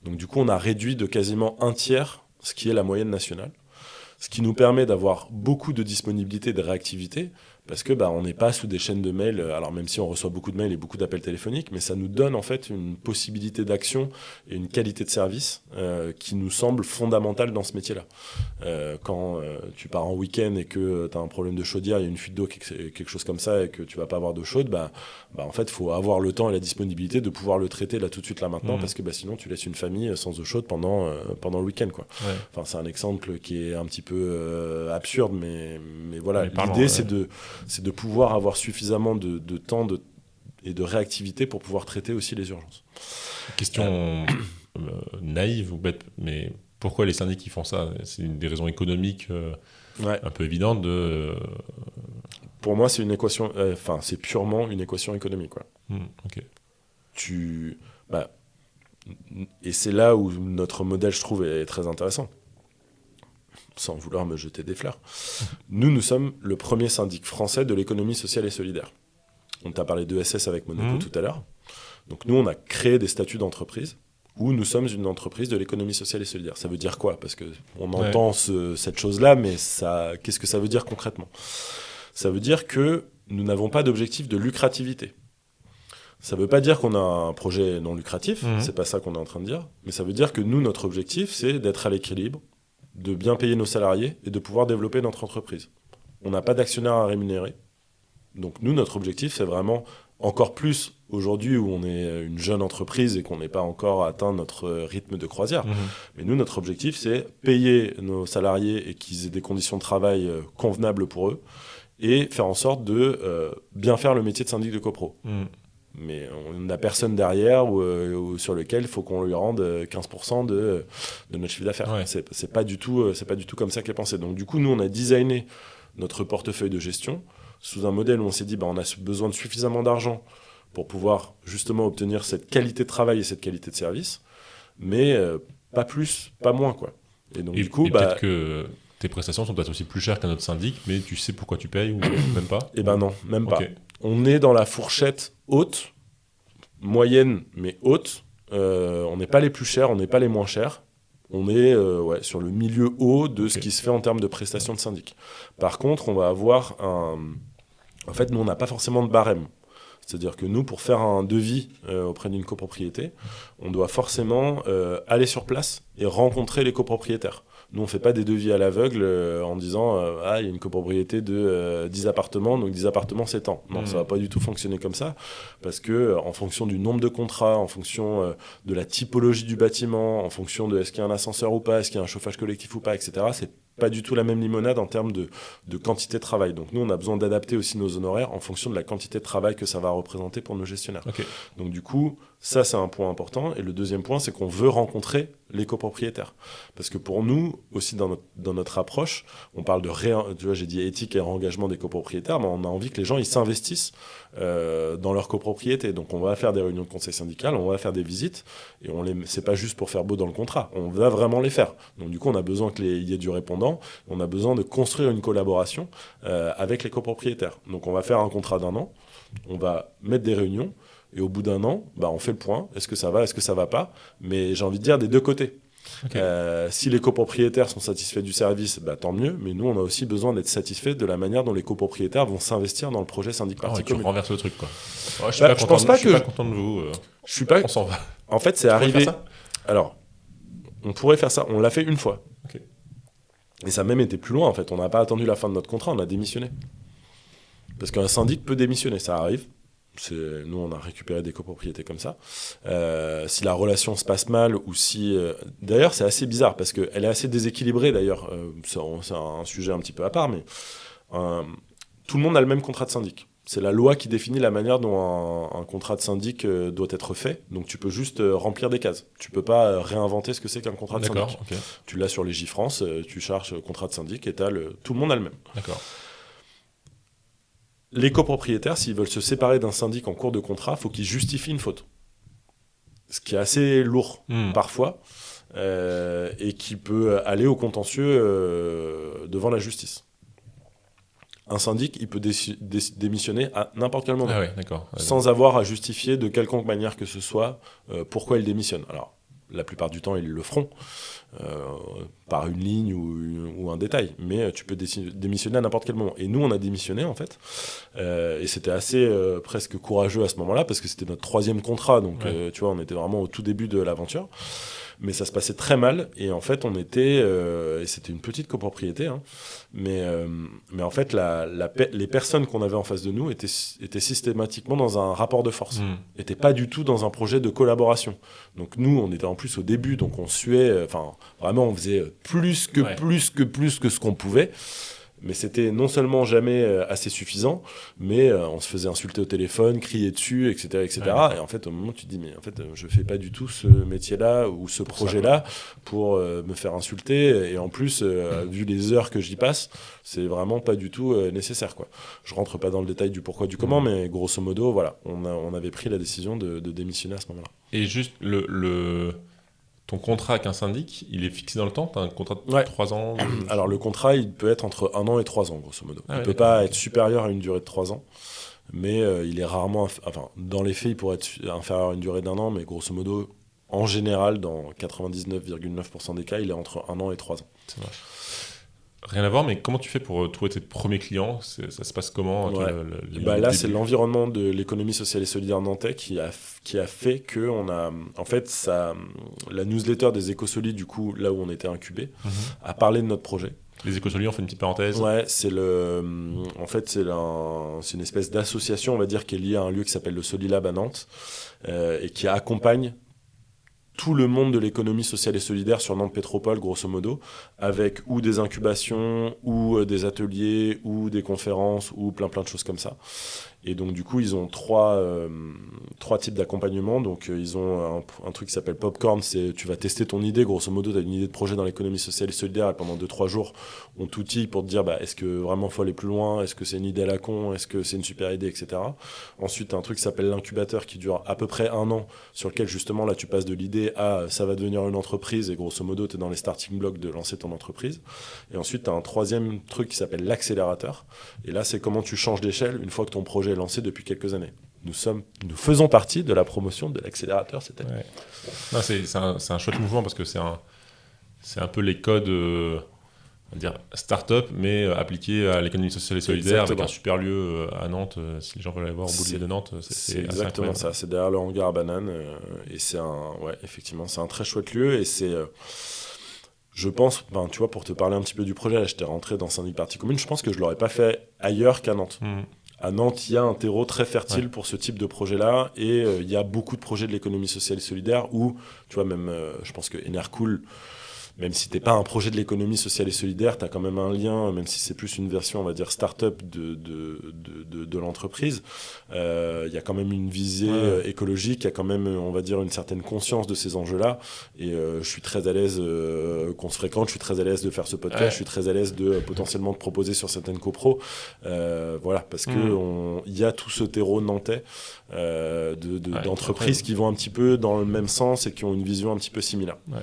Donc du coup, on a réduit de quasiment un tiers, ce qui est la moyenne nationale. Ce qui nous permet d'avoir beaucoup de disponibilité et de réactivité, parce que on n'est pas sous des chaînes de mails, alors même si on reçoit beaucoup de mails et beaucoup d'appels téléphoniques, mais ça nous donne en fait une possibilité d'action et une qualité de service qui nous semble fondamentale dans ce métier-là. Quand tu pars en week-end et que tu as un problème de chaudière, il y a une fuite d'eau, quelque chose comme ça, et que tu vas pas avoir d'eau chaude, en fait, il faut avoir le temps et la disponibilité de pouvoir le traiter là tout de suite, là maintenant, parce que sinon tu laisses une famille sans eau chaude pendant le week-end, quoi. Ouais. Enfin, c'est un exemple qui est un petit peu absurde, mais voilà, l'idée c'est de pouvoir avoir suffisamment de temps et de réactivité pour pouvoir traiter aussi les urgences. Question naïve ou bête, mais pourquoi les syndics qui font ça ? C'est des raisons économiques un peu évidentes Pour moi, c'est une équation. C'est purement une équation économique, quoi. Ok. Et c'est là où notre modèle, je trouve, est très intéressant. Sans vouloir me jeter des fleurs. Nous sommes le premier syndic français de l'économie sociale et solidaire. On t'a parlé d'ESS avec Monaco tout à l'heure. Donc nous, on a créé des statuts d'entreprise ou nous sommes une entreprise de l'économie sociale et solidaire. Ça veut dire quoi ? Parce qu'on entend cette chose-là, mais qu'est-ce que ça veut dire concrètement ? Ça veut dire que nous n'avons pas d'objectif de lucrativité. Ça ne veut pas dire qu'on a un projet non lucratif, c'est pas ça qu'on est en train de dire, mais ça veut dire que nous, notre objectif, c'est d'être à l'équilibre, de bien payer nos salariés et de pouvoir développer notre entreprise. On n'a pas d'actionnaire à rémunérer. Donc nous, notre objectif, c'est vraiment, encore plus aujourd'hui où on est une jeune entreprise et qu'on n'est pas encore atteint notre rythme de croisière. Mais nous, notre objectif, c'est payer nos salariés et qu'ils aient des conditions de travail convenables pour eux et faire en sorte de bien faire le métier de syndic de copro. Mais on n'a personne derrière ou sur lequel il faut qu'on lui rende 15% de notre chiffre d'affaires. Ouais. C'est pas du tout comme ça qu'est pensé. Donc du coup, nous, on a designé notre portefeuille de gestion sous un modèle où on s'est dit on a besoin de suffisamment d'argent pour pouvoir justement obtenir cette qualité de travail et cette qualité de service, mais pas plus, pas moins, quoi. Et donc du coup, peut-être que tes prestations sont peut-être aussi plus chères qu'un autre syndic, mais tu sais pourquoi tu payes ou même pas ? Eh ben non, même pas. Okay. On est dans la fourchette haute, moyenne mais haute. On n'est pas les plus chers, on n'est pas les moins chers. On est sur le milieu haut de ce qui se fait en termes de prestations de syndic. Par contre, on va avoir En fait, nous, on n'a pas forcément de barème. C'est-à-dire que nous, pour faire un devis auprès d'une copropriété, on doit forcément aller sur place et rencontrer les copropriétaires. Nous, on ne fait pas des devis à l'aveugle en disant il y a une copropriété de 10 appartements, donc 10 appartements, c'est tant. Non, ça ne va pas du tout fonctionner comme ça, parce qu'en fonction du nombre de contrats, en fonction de la typologie du bâtiment, en fonction de est-ce qu'il y a un ascenseur ou pas, est-ce qu'il y a un chauffage collectif ou pas, etc., c'est pas du tout la même limonade en termes de quantité de travail. Donc nous, on a besoin d'adapter aussi nos honoraires en fonction de la quantité de travail que ça va représenter pour nos gestionnaires. Okay. Donc du coup, ça, c'est un point important. Et le deuxième point, c'est qu'on veut rencontrer les copropriétaires. Parce que pour nous, aussi dans notre approche, on parle de tu vois, j'ai dit éthique et engagement des copropriétaires, mais on a envie que les gens ils s'investissent dans leur copropriété. Donc on va faire des réunions de conseil syndical, on va faire des visites, et c'est pas juste pour faire beau dans le contrat, on va vraiment les faire. Donc du coup, on a besoin qu'il y ait du répondant, on a besoin de construire une collaboration avec les copropriétaires. Donc on va faire un contrat d'1 an, on va mettre des réunions, et au bout d'1 an, on fait le point, est-ce que ça va, est-ce que ça va pas, mais j'ai envie de dire des deux côtés. Okay. Si les copropriétaires sont satisfaits du service, tant mieux, mais nous on a aussi besoin d'être satisfaits de la manière dont les copropriétaires vont s'investir dans le projet syndic partie commune. Tu renverses le truc, quoi. Ouais, je suis pas content de vous. Je suis pas. On s'en va. En fait, c'est arrivé. Faire ça Alors, on pourrait faire ça. On l'a fait une fois. Okay. Et ça a même été plus loin en fait. On n'a pas attendu la fin de notre contrat, on a démissionné. Parce qu'un syndic peut démissionner, ça arrive. Nous, on a récupéré des copropriétés comme ça. Si la relation se passe mal ou si... D'ailleurs, c'est assez bizarre parce qu'elle est assez déséquilibrée d'ailleurs. C'est un sujet un petit peu à part, mais tout le monde a le même contrat de syndic. C'est la loi qui définit la manière dont un contrat de syndic doit être fait. Donc, tu peux juste remplir des cases. Tu ne peux pas réinventer ce que c'est qu'un contrat de syndic. Okay. Tu l'as sur les J-France, tu charges contrat de syndic et tout le monde a le même. D'accord. Les copropriétaires, s'ils veulent se séparer d'un syndic en cours de contrat, il faut qu'ils justifient une faute. Ce qui est assez lourd parfois et qui peut aller au contentieux devant la justice. Un syndic, il peut démissionner à n'importe quel moment, sans avoir à justifier de quelconque manière que ce soit pourquoi il démissionne. Alors, la plupart du temps, ils le feront par une ligne ou un détail, mais tu peux démissionner à n'importe quel moment. Et nous, on a démissionné, en fait, et c'était assez presque courageux à ce moment-là, parce que c'était notre 3e contrat, donc tu vois, on était vraiment au tout début de l'aventure. Mais ça se passait très mal, et en fait, on était... et c'était une petite copropriété, hein, mais en fait, les personnes qu'on avait en face de nous étaient systématiquement dans un rapport de force, n'étaient pas du tout dans un projet de collaboration. Donc nous, on était en plus au début, donc on suait... Enfin, vraiment, on faisait plus que ce qu'on pouvait. Mais c'était non seulement jamais assez suffisant, mais on se faisait insulter au téléphone, crier dessus, etc. etc. Et en fait, au moment où tu te dis, mais en fait, je fais pas du tout ce métier-là ou ce projet-là pour me faire insulter. Et en plus, vu les heures que j'y passe, c'est vraiment pas du tout nécessaire, quoi. Je rentre pas dans le détail du pourquoi, du comment, mais grosso modo, voilà, on avait pris la décision de démissionner à ce moment-là. Et juste ton contrat avec un syndic, il est fixé dans le temps ? Tu as un contrat de 3 ans Alors, le contrat, il peut être entre 1 an et 3 ans, grosso modo. Il ne peut pas être supérieur à une durée de 3 ans, mais il est rarement... Enfin, dans les faits, il pourrait être inférieur à une durée d'1 an, mais grosso modo, en général, dans 99,9% des cas, il est entre 1 an et 3 ans. Ça marche. Rien à voir, mais comment tu fais pour trouver tes premiers clients ? Ça se passe comment ? Ouais. Là, c'est l'environnement de l'économie sociale et solidaire nantais qui a fait que on a, en fait, la newsletter des Écosolides, du coup, là où on était incubé, a parlé de notre projet. Les Écosolides, on fait une petite parenthèse. Ouais, c'est une espèce d'association, on va dire, qui est liée à un lieu qui s'appelle le Solilab à Nantes et qui accompagne tout le monde de l'économie sociale et solidaire sur Nantes Pétropole, grosso modo, avec ou des incubations, ou des ateliers, ou des conférences, ou plein de choses comme ça. Et donc, du coup, ils ont trois types d'accompagnement. Donc, ils ont un truc qui s'appelle Popcorn. C'est tu vas tester ton idée. Grosso modo, tu as une idée de projet dans l'économie sociale et solidaire. Et pendant 2-3 jours, on t'outille pour te dire est-ce que vraiment il faut aller plus loin ? Est-ce que c'est une idée à la con ? Est-ce que c'est une super idée, etc. Ensuite, tu as un truc qui s'appelle l'incubateur qui dure à peu près 1 an, sur lequel, justement, là, tu passes de l'idée à ça va devenir une entreprise. Et grosso modo, tu es dans les starting blocks de lancer ton entreprise. Et ensuite, tu as un troisième truc qui s'appelle l'accélérateur. Et là, c'est comment tu changes d'échelle une fois que ton projet est lancé depuis quelques années. Nous faisons partie de la promotion de l'accélérateur cette année. Ouais. Non, c'est un chouette mouvement parce que c'est un peu les codes on va dire start-up, mais appliqués à l'économie sociale et solidaire. Exactement. Avec un super lieu à Nantes. Si les gens veulent aller voir au bout de l'île de Nantes, c'est exactement ça. C'est derrière le hangar à bananes. Et effectivement, c'est un très chouette lieu. Et c'est... je pense, tu vois, pour te parler un petit peu du projet, là, j'étais rentré dans Syndic Partie Commune, je pense que je ne l'aurais pas fait ailleurs qu'à Nantes. À Nantes, il y a un terreau très fertile pour ce type de projet-là, et il y a beaucoup de projets de l'économie sociale et solidaire où, tu vois, même, je pense que Enercool, même si t'es pas un projet de l'économie sociale et solidaire, tu as quand même un lien, même si c'est plus une version, on va dire, start-up de l'entreprise. Il y a quand même une visée écologique, il y a quand même, on va dire, une certaine conscience de ces enjeux-là. Et je suis très à l'aise qu'on se fréquente, je suis très à l'aise de faire ce podcast, je suis très à l'aise de potentiellement te proposer sur certaines copros. Parce que il y a tout ce terreau nantais d'entreprises qui vont un petit peu dans le même sens et qui ont une vision un petit peu similaire. Ouais.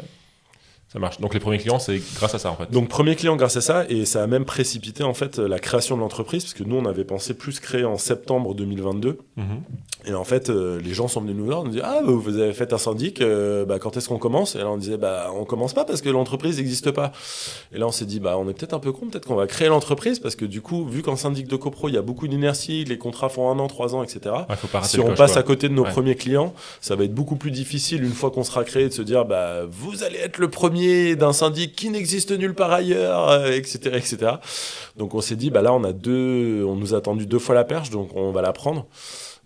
Ça marche. Donc les premiers clients, c'est grâce à ça en fait. Donc premier client grâce à ça, et ça a même précipité en fait la création de l'entreprise, parce que nous on avait pensé plus créer en septembre 2022. Et en fait les gens sont venus nous voir, on nous dit vous avez fait un syndic, quand est-ce qu'on commence ? Et là on disait on commence pas parce que l'entreprise n'existe pas. Et là on s'est dit on est peut-être un peu con, peut-être qu'on va créer l'entreprise, parce que du coup vu qu'en syndic de copro il y a beaucoup d'inertie, les contrats font 1 an, 3 ans, etc. Si on passe à côté de nos premiers clients, ça va être beaucoup plus difficile une fois qu'on sera créé de se dire vous allez être le premier d'un syndic qui n'existe nulle part ailleurs, etc., etc. Donc on s'est dit, là on nous a tendu 2 fois la perche, donc on va la prendre.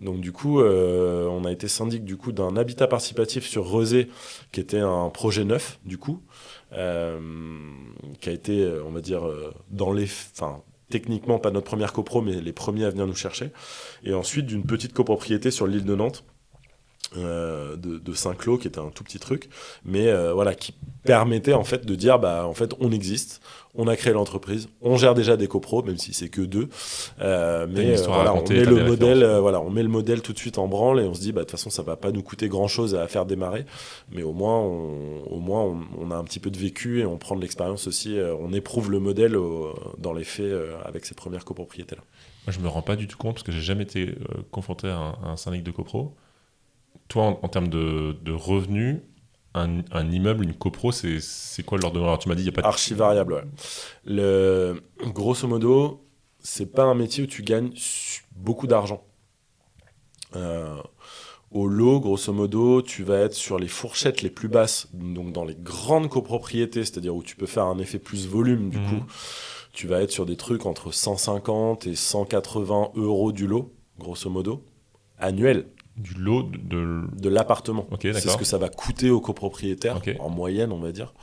Donc du coup, on a été syndic d'un habitat participatif sur Rezé, qui était un projet neuf, du coup, qui a été, on va dire, techniquement pas notre première copro, mais les premiers à venir nous chercher. Et ensuite d'une petite copropriété sur l'île de Nantes, de Saint-Cloud, qui était un tout petit truc, mais qui permettait en fait de dire en fait on existe, on a créé l'entreprise, on gère déjà des copros, même si c'est que 2, mais on met le modèle tout de suite en branle, et on se dit de toute façon ça va pas nous coûter grand chose à faire démarrer, mais au moins on a un petit peu de vécu et on prend de l'expérience aussi, on éprouve le modèle dans les faits avec ces premières copropriétés là. Moi je me rends pas du tout compte parce que j'ai jamais été confronté à un syndic de copro. Toi, en termes de revenus, un immeuble, une copro, c'est quoi l'ordre de grandeur ? Tu m'as dit, il n'y a pas de... Archi-variable, ouais. Grosso modo, c'est pas un métier où tu gagnes beaucoup d'argent. Au lot, grosso modo, tu vas être sur les fourchettes les plus basses, donc dans les grandes copropriétés, c'est-à-dire où tu peux faire un effet plus volume, du coup. Tu vas être sur des trucs entre 150 et 180 euros du lot, grosso modo, annuel. Du lot de l'appartement. Okay, c'est ce que ça va coûter aux copropriétaires, en moyenne, on va dire.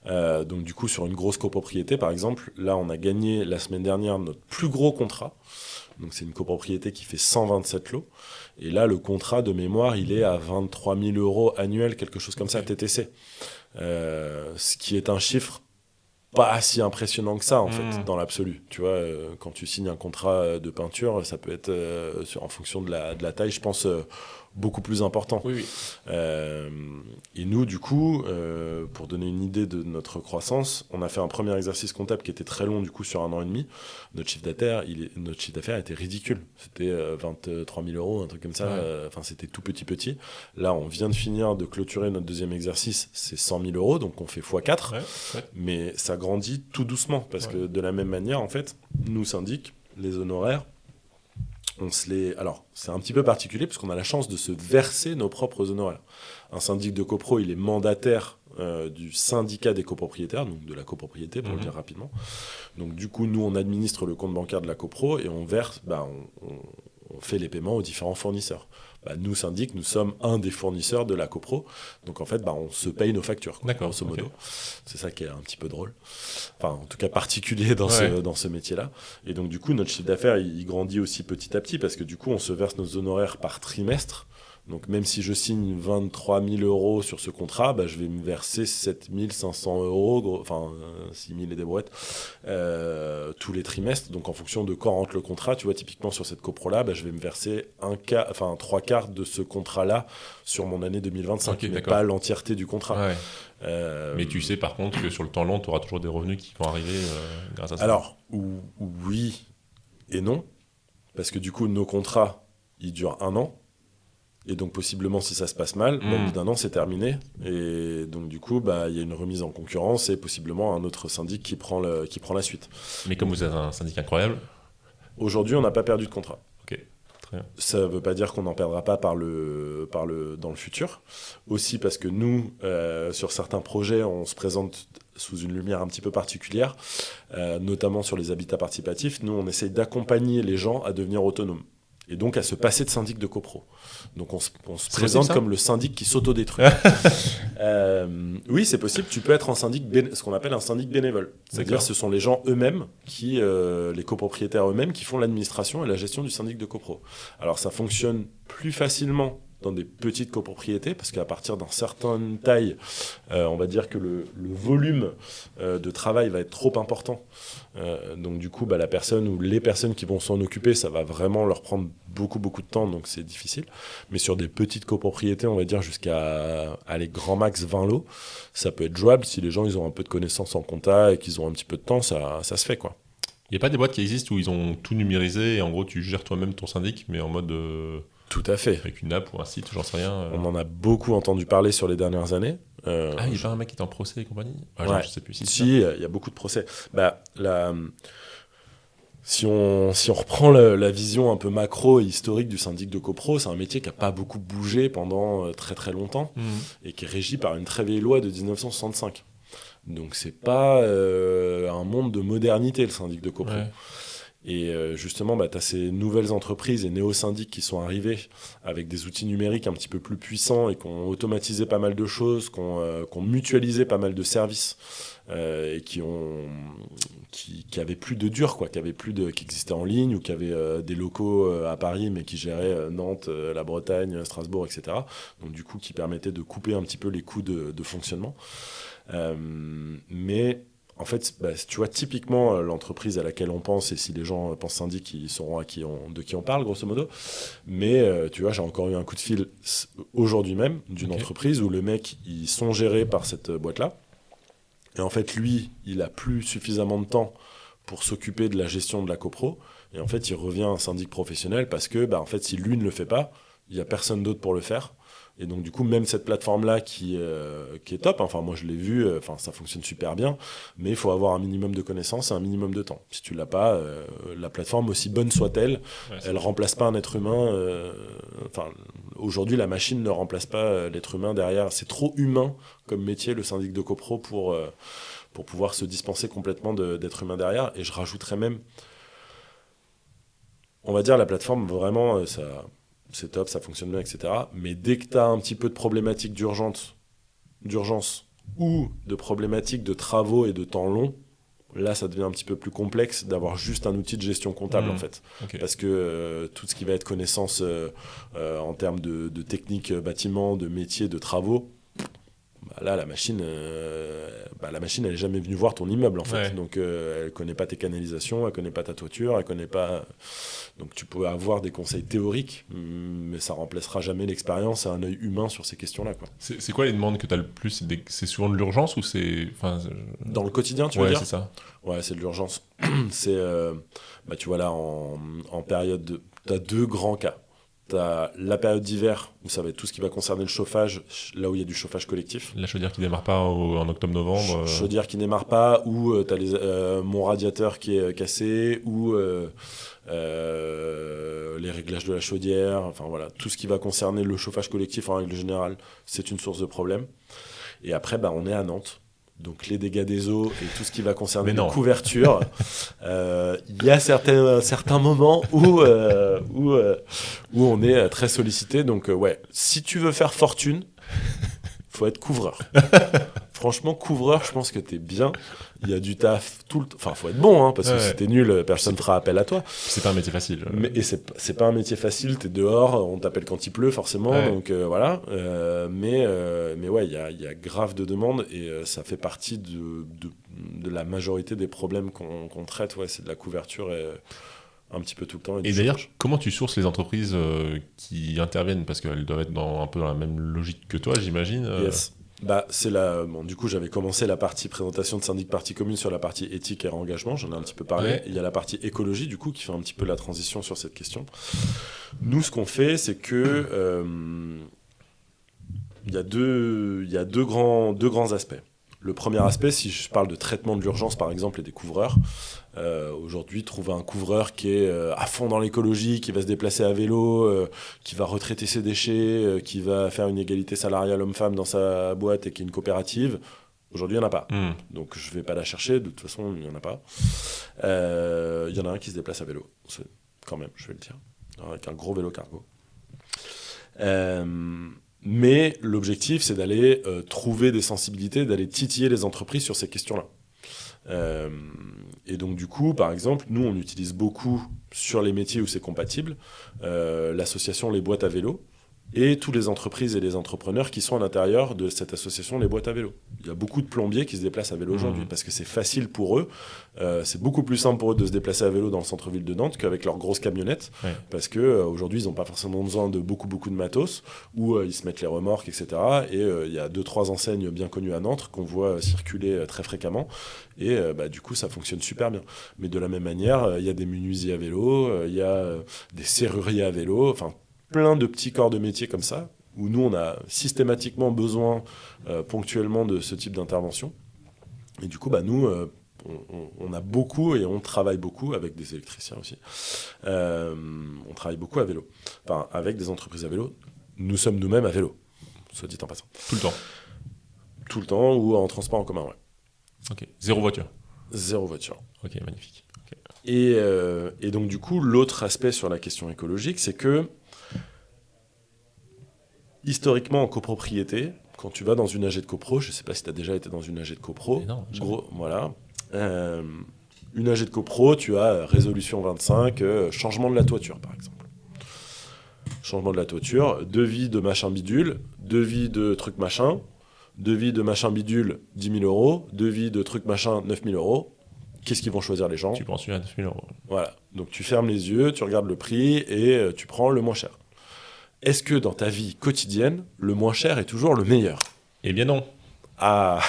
Donc du coup, sur une grosse copropriété, par exemple, là, on a gagné la semaine dernière notre plus gros contrat. Donc c'est une copropriété qui fait 127 lots. Et là, le contrat de mémoire, il est à 23 000 euros annuels, quelque chose comme ça, TTC. Ce qui est un chiffre pas si impressionnant que ça, en fait, dans l'absolu. Tu vois, quand tu signes un contrat de peinture, ça peut être, en fonction de la taille, je pense, beaucoup plus important. Oui. Et nous, du coup, pour donner une idée de notre croissance, on a fait un premier exercice comptable qui était très long, du coup, sur 1 an et demi. Notre chiffre d'affaires était ridicule. C'était 23 000 euros, un truc comme ça. Enfin, c'était tout petit. Là, on vient de finir de clôturer notre deuxième exercice, c'est 100 000 euros, donc on fait x4. Mais ça grandit tout doucement, parce que de la même manière, en fait, nous, syndic, les honoraires, alors, c'est un petit peu particulier parce qu'on a la chance de se verser nos propres honoraires. Un syndic de copro, il est mandataire du syndicat des copropriétaires, donc de la copropriété pour le dire rapidement. Donc du coup, nous, on administre le compte bancaire de la copro et on verse, on fait les paiements aux différents fournisseurs. Nous, syndic, nous sommes un des fournisseurs de la copro. Donc en fait, on se paye nos factures, grosso modo. Okay. C'est ça qui est un petit peu drôle. Enfin, en tout cas particulier dans ce métier-là. Et donc du coup, notre chiffre d'affaires, il grandit aussi petit à petit parce que du coup, on se verse nos honoraires par trimestre. Donc même si je signe 23 000 euros sur ce contrat, je vais me verser 7 500 euros, 6 000 et des brouettes, tous les trimestres. Donc en fonction de quand rentre le contrat, tu vois, typiquement sur cette copro-là, je vais me verser 3/4 de ce contrat-là sur mon année 2025, mais pas l'entièreté du contrat. Mais tu sais par contre que sur le temps long, tu auras toujours des revenus qui vont arriver grâce à ça. Alors, oui et non, parce que du coup, nos contrats, ils durent 1 an. Et donc, possiblement, si ça se passe mal, au bout d'1 an, c'est terminé. Et donc, du coup, il y a une remise en concurrence et possiblement un autre syndic qui prend la suite. Mais comme vous êtes un syndic incroyable... Aujourd'hui, on n'a pas perdu de contrat. Ok, très bien. Ça ne veut pas dire qu'on n'en perdra pas dans le futur. Aussi parce que nous, sur certains projets, on se présente sous une lumière un petit peu particulière, notamment sur les habitats participatifs. Nous, on essaye d'accompagner les gens à devenir autonomes. Et donc à se passer de syndic de copro. Donc on se présente comme le syndic qui s'autodétruit. Oui, c'est possible. Tu peux être ce qu'on appelle un syndic bénévole. C'est-à-dire ce sont les gens eux-mêmes, les copropriétaires eux-mêmes, qui font l'administration et la gestion du syndic de copro. Alors ça fonctionne plus facilement dans des petites copropriétés, parce qu'à partir d'une certaine taille, on va dire que le volume de travail va être trop important. Donc du coup, la personne ou les personnes qui vont s'en occuper, ça va vraiment leur prendre beaucoup de temps, donc c'est difficile. Mais sur des petites copropriétés, on va dire jusqu'à grand max 20 lots, ça peut être jouable si les gens ils ont un peu de connaissances en compta et qu'ils ont un petit peu de temps, ça se fait quoi. Il n'y a pas des boîtes qui existent où ils ont tout numérisé et en gros tu gères toi-même ton syndic, mais en mode... Tout à fait. Avec une app ou un site, j'en sais rien. On en a beaucoup entendu parler sur les dernières années. Il y a pas un mec qui est en procès et compagnie. Je sais plus si il y a beaucoup de procès. Si on reprend la vision un peu macro et historique du syndic de copro, c'est un métier qui n'a pas beaucoup bougé pendant très très longtemps et qui est régi par une très vieille loi de 1965. Donc c'est pas un monde de modernité, le syndic de copro. Et justement, tu as ces nouvelles entreprises et néo-syndics qui sont arrivés avec des outils numériques un petit peu plus puissants et qui ont automatisé pas mal de choses, qui ont mutualisé pas mal de services et qui avaient plus de dur, quoi, qui existaient en ligne ou qui avaient des locaux à Paris mais qui géraient Nantes, la Bretagne, Strasbourg, etc. Donc du coup, qui permettaient de couper un petit peu les coûts de fonctionnement. Mais... En fait, tu vois, typiquement, l'entreprise à laquelle on pense, et si les gens pensent syndic, ils sauront de qui on parle, grosso modo. Mais, tu vois, j'ai encore eu un coup de fil aujourd'hui même d'une entreprise où le mec, ils sont gérés par cette boîte-là. Et en fait, lui, il a plus suffisamment de temps pour s'occuper de la gestion de la copro. Et en fait, il revient à un syndic professionnel parce que, en fait, si lui ne le fait pas, il n'y a personne d'autre pour le faire. Et donc du coup, même cette plateforme-là qui est top, enfin moi je l'ai vu, ça fonctionne super bien, mais il faut avoir un minimum de connaissances et un minimum de temps. Si tu l'as pas, la plateforme, aussi bonne soit-elle, elle remplace pas un être humain. Aujourd'hui, la machine ne remplace pas l'être humain derrière. C'est trop humain comme métier, le syndic de copro, pour pouvoir se dispenser complètement d'être humain derrière. Et je rajouterais même, on va dire, la plateforme, vraiment, c'est top, ça fonctionne bien, etc. Mais dès que tu as un petit peu de problématiques d'urgence ou de problématiques de travaux et de temps long, là, ça devient un petit peu plus complexe d'avoir juste un outil de gestion comptable, en fait. Parce que tout ce qui va être connaissance en termes de technique bâtiment, de métier, de travaux, Là, la machine, elle est jamais venue voir ton immeuble, en fait. Ouais. Donc, elle connaît pas tes canalisations, elle connaît pas ta toiture, elle connaît pas... Donc, tu peux avoir des conseils théoriques, mais ça remplacera jamais l'expérience et un œil humain sur ces questions-là, quoi. C'est quoi les demandes que tu as le plus? C'est souvent de l'urgence ou c'est... Dans le quotidien, tu veux Ouais, dire? c'est ça. Ouais, c'est de l'urgence. C'est, tu vois, là, en période de... Tu as 2 grands cas. Tu as la période d'hiver, où ça va être tout ce qui va concerner le chauffage, là où il y a du chauffage collectif. La chaudière qui démarre pas en octobre-novembre. Chaudière qui démarre pas, ou tu as mon radiateur qui est cassé, ou les réglages de la chaudière. Enfin voilà, tout ce qui va concerner le chauffage collectif en règle générale, c'est une source de problème. Et après, on est à Nantes. Donc les dégâts des eaux et tout ce qui va concerner les couvertures, il y a certains moments où on est très sollicité. Donc ouais, si tu veux faire fortune, faut être couvreur. Franchement, couvreur, je pense que t'es bien. Il y a du taf tout le temps. Enfin, faut être bon, parce que si t'es nul, personne fera appel à toi. C'est pas un métier facile. Et c'est pas un métier facile. T'es dehors, on t'appelle quand il pleut, forcément. Ouais. Donc voilà. Mais ouais, il y a grave de demandes et ça fait partie de la majorité des problèmes qu'on traite. Ouais, c'est de la couverture un petit peu tout le temps. Et d'ailleurs, comment tu sources les entreprises qui interviennent? Parce qu'elles doivent être un peu dans la même logique que toi, j'imagine. Yes. C'est du coup, j'avais commencé la partie présentation de syndic partie commune sur la partie éthique et engagement, j'en ai un petit peu parlé. Ouais. Il y a la partie écologie, du coup, qui fait un petit peu la transition sur cette question. Nous, ce qu'on fait, c'est que il y a deux grands aspects. Le premier aspect, si je parle de traitement de l'urgence, par exemple, et des couvreurs, aujourd'hui, trouver un couvreur qui est à fond dans l'écologie, qui va se déplacer à vélo, qui va retraiter ses déchets, qui va faire une égalité salariale homme-femme dans sa boîte et qui est une coopérative, aujourd'hui, il n'y en a pas. Donc, je ne vais pas la chercher, de toute façon, il n'y en a pas. Il y en a un qui se déplace à vélo, quand même, je vais le dire, avec un gros vélo cargo. Mais l'objectif, c'est d'aller trouver des sensibilités, d'aller titiller les entreprises sur ces questions-là. Et donc, du coup, par exemple, nous, on utilise beaucoup sur les métiers où c'est compatible, l'association Les Boîtes à Vélo et toutes les entreprises et les entrepreneurs qui sont à l'intérieur de cette association Les Boîtes à Vélo. Il y a beaucoup de plombiers qui se déplacent à vélo aujourd'hui parce que c'est facile pour eux. C'est beaucoup plus simple pour eux de se déplacer à vélo dans le centre-ville de Nantes qu'avec leurs grosses camionnettes parce qu'aujourd'hui, ils n'ont pas forcément besoin de beaucoup de matos où ils se mettent les remorques, etc. Et il y a 2-3 enseignes bien connues à Nantes qu'on voit circuler très fréquemment. Et du coup, ça fonctionne super bien. Mais de la même manière, il y a des menuisiers à vélo, il y a des serruriers à vélo, enfin, plein de petits corps de métier comme ça, où nous, on a systématiquement besoin ponctuellement de ce type d'intervention. Et du coup, nous, on a beaucoup et on travaille beaucoup avec des électriciens aussi. On travaille beaucoup à vélo, enfin, avec des entreprises à vélo. Nous sommes nous-mêmes à vélo, soit dit en passant. Tout le temps? Tout le temps ou en transport en commun, ouais. Ok. Zéro voiture? Zéro voiture. Ok, magnifique. Okay. Et donc, du coup, l'autre aspect sur la question écologique, c'est que historiquement, en copropriété, quand tu vas dans une AG de copro, je ne sais pas si tu as déjà été dans une AG de copro. Non, voilà. Une AG de copro, tu as résolution 25, changement de la toiture, par exemple. Changement de la toiture, devis de machin bidule, devis de truc machin, devis de machin bidule, 10 000 euros, devis de truc machin, 9 000 euros. Qu'est-ce qu'ils vont choisir les gens? Tu prends celui à 9 000 euros. Voilà. Donc tu fermes les yeux, tu regardes le prix et tu prends le moins cher. Est-ce que dans ta vie quotidienne, le moins cher est toujours le meilleur? Eh bien non. Ah,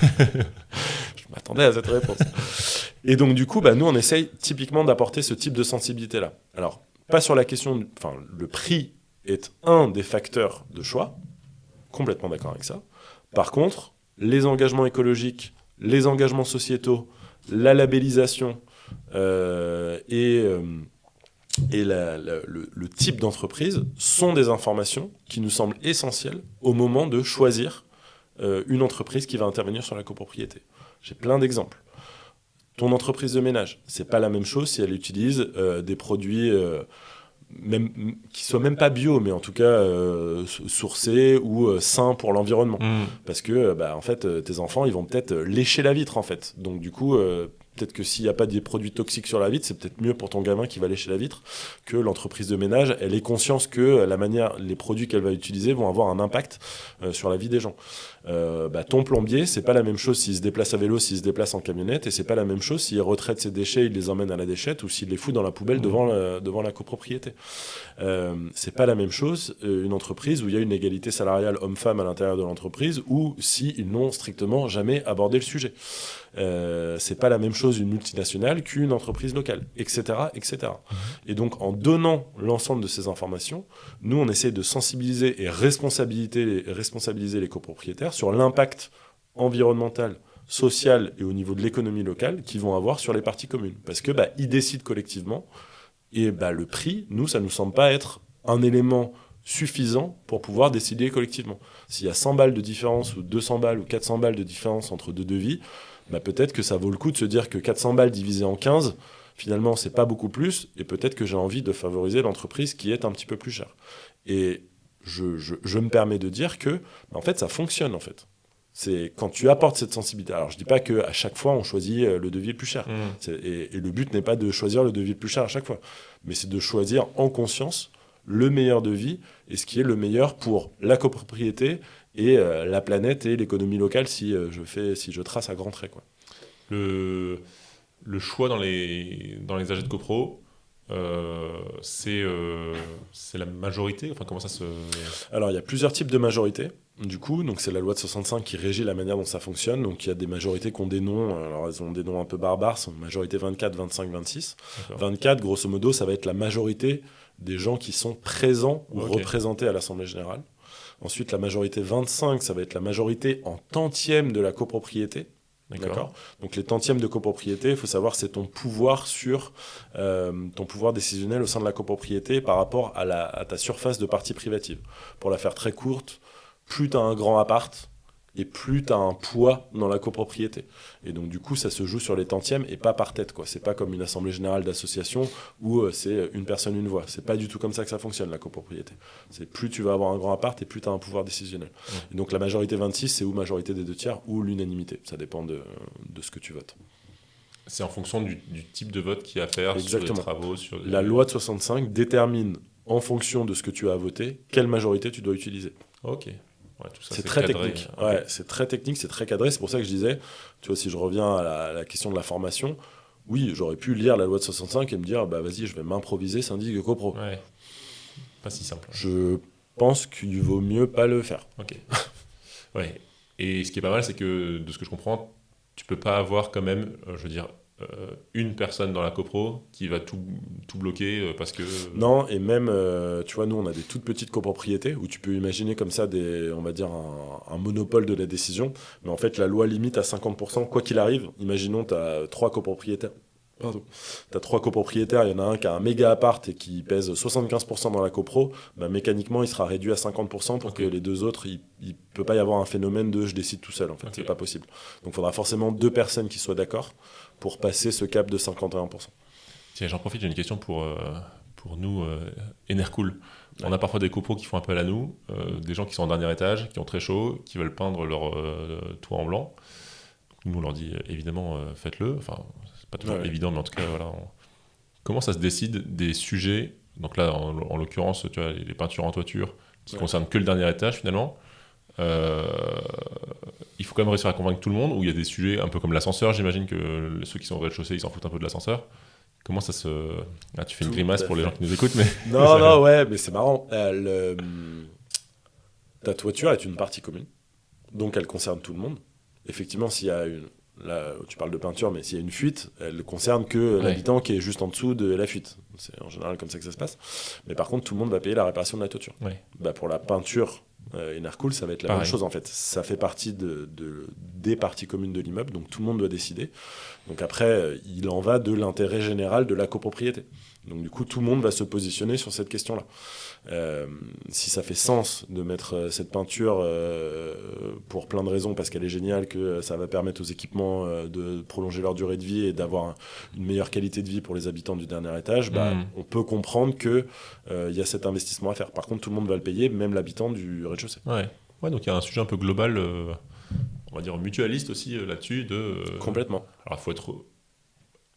je m'attendais à cette réponse. Et donc du coup, nous on essaye typiquement d'apporter ce type de sensibilité-là. Alors, pas sur la question, le prix est un des facteurs de choix, complètement d'accord avec ça. Par contre, les engagements écologiques, les engagements sociétaux, la labellisation et le type d'entreprise sont des informations qui nous semblent essentielles au moment de choisir une entreprise qui va intervenir sur la copropriété. J'ai plein d'exemples. Ton entreprise de ménage, c'est pas la même chose si elle utilise des produits même, qui soient même pas bio, mais en tout cas sourcés ou sains pour l'environnement. Parce que en fait, tes enfants, ils vont peut-être lécher la vitre en fait. Donc du coup, peut-être que s'il n'y a pas des produits toxiques sur la vitre, c'est peut-être mieux pour ton gamin qui va lécher la vitre que l'entreprise de ménage, elle ait conscience que les produits qu'elle va utiliser vont avoir un impact sur la vie des gens. Ton plombier, c'est pas la même chose s'il se déplace à vélo, s'il se déplace en camionnette, et c'est pas la même chose s'il retraite ses déchets, il les emmène à la déchette ou s'il les fout dans la poubelle devant la copropriété. C'est pas la même chose une entreprise où il y a une égalité salariale homme-femme à l'intérieur de l'entreprise ou s'ils n'ont strictement jamais abordé le sujet. C'est pas la même chose une multinationale qu'une entreprise locale, etc., etc. Et donc, en donnant l'ensemble de ces informations, nous, on essaie de sensibiliser et responsabiliser les copropriétaires sur l'impact environnemental, social et au niveau de l'économie locale qu'ils vont avoir sur les parties communes. Parce que ils décident collectivement et le prix, nous, ça nous semble pas être un élément suffisant pour pouvoir décider collectivement. S'il y a 100 balles de différence ou 200 balles ou 400 balles de différence entre deux devis, peut-être que ça vaut le coup de se dire que 400 balles divisé en 15, finalement, c'est pas beaucoup plus, et peut-être que j'ai envie de favoriser l'entreprise qui est un petit peu plus chère. Et je me permets de dire que, en fait, ça fonctionne, en fait. C'est quand tu apportes cette sensibilité. Alors, je dis pas qu'à chaque fois, on choisit le devis le plus cher. Et le but n'est pas de choisir le devis le plus cher à chaque fois, mais c'est de choisir en conscience le meilleur devis et ce qui est le meilleur pour la copropriété et la planète et l'économie locale si je trace à grands traits, quoi. Le choix dans les AG de copro, c'est la majorité, enfin comment ça se... Alors il y a plusieurs types de majorités. Du coup, donc c'est la loi de 65 qui régit la manière dont ça fonctionne. Donc il y a des majorités qui ont des noms, alors elles ont des noms un peu barbares, sont majorité 24, 25, 26. D'accord. 24, grosso modo, ça va être la majorité des gens qui sont présents ou représentés à l'Assemblée générale. Ensuite, la majorité 25, ça va être la majorité en tantième de la copropriété. D'accord. Donc les tantièmes de copropriété, il faut savoir, c'est ton pouvoir ton pouvoir décisionnel au sein de la copropriété par rapport à ta surface de partie privative. Pour la faire très courte, plus tu as un grand appart et plus tu as un poids dans la copropriété. Et donc du coup, ça se joue sur les tantièmes et pas par tête, quoi. C'est pas comme une assemblée générale d'association où c'est une personne, une voix. C'est pas du tout comme ça que ça fonctionne, la copropriété. C'est plus tu vas avoir un grand appart et plus tu as un pouvoir décisionnel. Et donc la majorité 26, c'est ou majorité des 2/3 ou l'unanimité. Ça dépend de ce que tu votes. C'est en fonction du type de vote qu'il y a à faire. Exactement. Sur les travaux. La loi de 65 détermine, en fonction de ce que tu as voté, quelle majorité tu dois utiliser. Ok. Ouais, tout ça, c'est très cadré. Technique. Okay. Ouais, c'est très technique, c'est très cadré. C'est pour ça que je disais, tu vois, si je reviens à la question de la formation, oui, j'aurais pu lire la loi de 65 et me dire, vas-y, je vais m'improviser syndic de copro. Ouais. Pas si simple. Je pense qu'il vaut mieux pas le faire. Ok. Ouais. Et ce qui est pas mal, c'est que, de ce que je comprends, tu peux pas avoir quand même, une personne dans la copro qui va tout bloquer parce que... Non, et même, tu vois, nous, on a des toutes petites copropriétés où tu peux imaginer comme ça, on va dire, un monopole de la décision. Mais en fait, la loi limite à 50%, quoi qu'il arrive. Imaginons, tu as 3 copropriétaires. Tu as 3 copropriétaires, il y en a un qui a un méga appart et qui pèse 75% dans la copro, mécaniquement il sera réduit à 50% pour que les deux autres, il ne peut pas y avoir un phénomène de je décide tout seul, en fait, c'est pas possible. Donc il faudra forcément 2 personnes qui soient d'accord pour passer ce cap de 51%. Tiens, j'en profite, j'ai une question pour nous, Enercool. On a parfois des copros qui font appel à nous, des gens qui sont en dernier étage, qui ont très chaud, qui veulent peindre leur toit en blanc. Nous on leur dit évidemment faites-le, enfin c'est pas toujours évident, mais en tout cas voilà. Comment ça se décide des sujets, donc là en l'occurrence tu vois, les peintures en toiture qui concernent que le dernier étage finalement, il faut quand même réussir à convaincre tout le monde, ou il y a des sujets un peu comme l'ascenseur, j'imagine que ceux qui sont au rez-de-chaussée ils s'en foutent un peu de l'ascenseur. Comment ça se... Ah, tu fais une grimace pour les gens qui nous écoutent, mais... Non, mais c'est marrant. Ta toiture est une partie commune, donc elle concerne tout le monde. Effectivement, s'il y a là, tu parles de peinture, mais s'il y a une fuite, elle ne concerne que l'habitant qui est juste en dessous de la fuite. C'est en général comme ça que ça se passe. Mais par contre, tout le monde va payer la réparation de la toiture. Pour la peinture, Enercool, ça va être la même chose en fait. Ça fait partie des parties communes de l'immeuble, donc tout le monde doit décider. Donc après, il en va de l'intérêt général de la copropriété. Donc du coup, tout le monde va se positionner sur cette question-là. Si ça fait sens de mettre cette peinture pour plein de raisons, parce qu'elle est géniale, que ça va permettre aux équipements de prolonger leur durée de vie et d'avoir une meilleure qualité de vie pour les habitants du dernier étage, on peut comprendre qu'il y a cet investissement à faire. Par contre, tout le monde va le payer, même l'habitant du rez-de-chaussée. Ouais, donc il y a un sujet un peu global, on va dire mutualiste aussi là-dessus. Complètement. Alors il faut être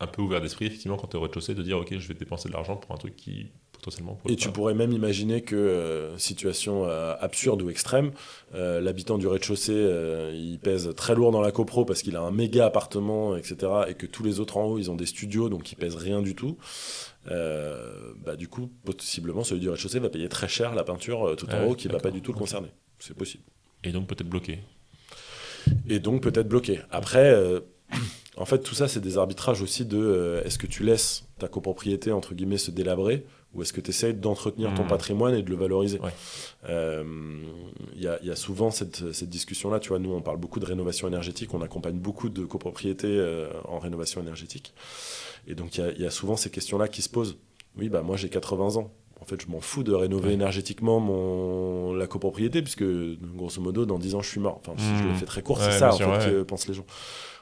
un peu ouvert d'esprit, effectivement, quand tu es au rez-de-chaussée, de dire, OK, je vais dépenser de l'argent pour un truc qui, potentiellement... Et tu pourrais même imaginer que, situation absurde ou extrême, l'habitant du rez-de-chaussée, il pèse très lourd dans la copro parce qu'il a un méga appartement, etc. Et que tous les autres en haut, ils ont des studios, donc ils pèsent rien du tout. Du coup, possiblement, celui du rez-de-chaussée va payer très cher la peinture tout en haut, qui ne va pas du tout le concerner. C'est possible. Et donc peut-être bloqué. Après, en fait, tout ça, c'est des arbitrages aussi de est-ce que tu laisses ta copropriété, entre guillemets, se délabrer ou est-ce que tu essayes d'entretenir ton patrimoine et de le valoriser. Il y a souvent cette discussion-là. Tu vois, nous, on parle beaucoup de rénovation énergétique. On accompagne beaucoup de copropriétés en rénovation énergétique. Et donc, il y a souvent ces questions-là qui se posent. Oui, moi, j'ai 80 ans. En fait, je m'en fous de rénover énergétiquement la copropriété, puisque, grosso modo, dans 10 ans, je suis mort. Enfin, si je le fais très court, c'est ça, que pensent les gens.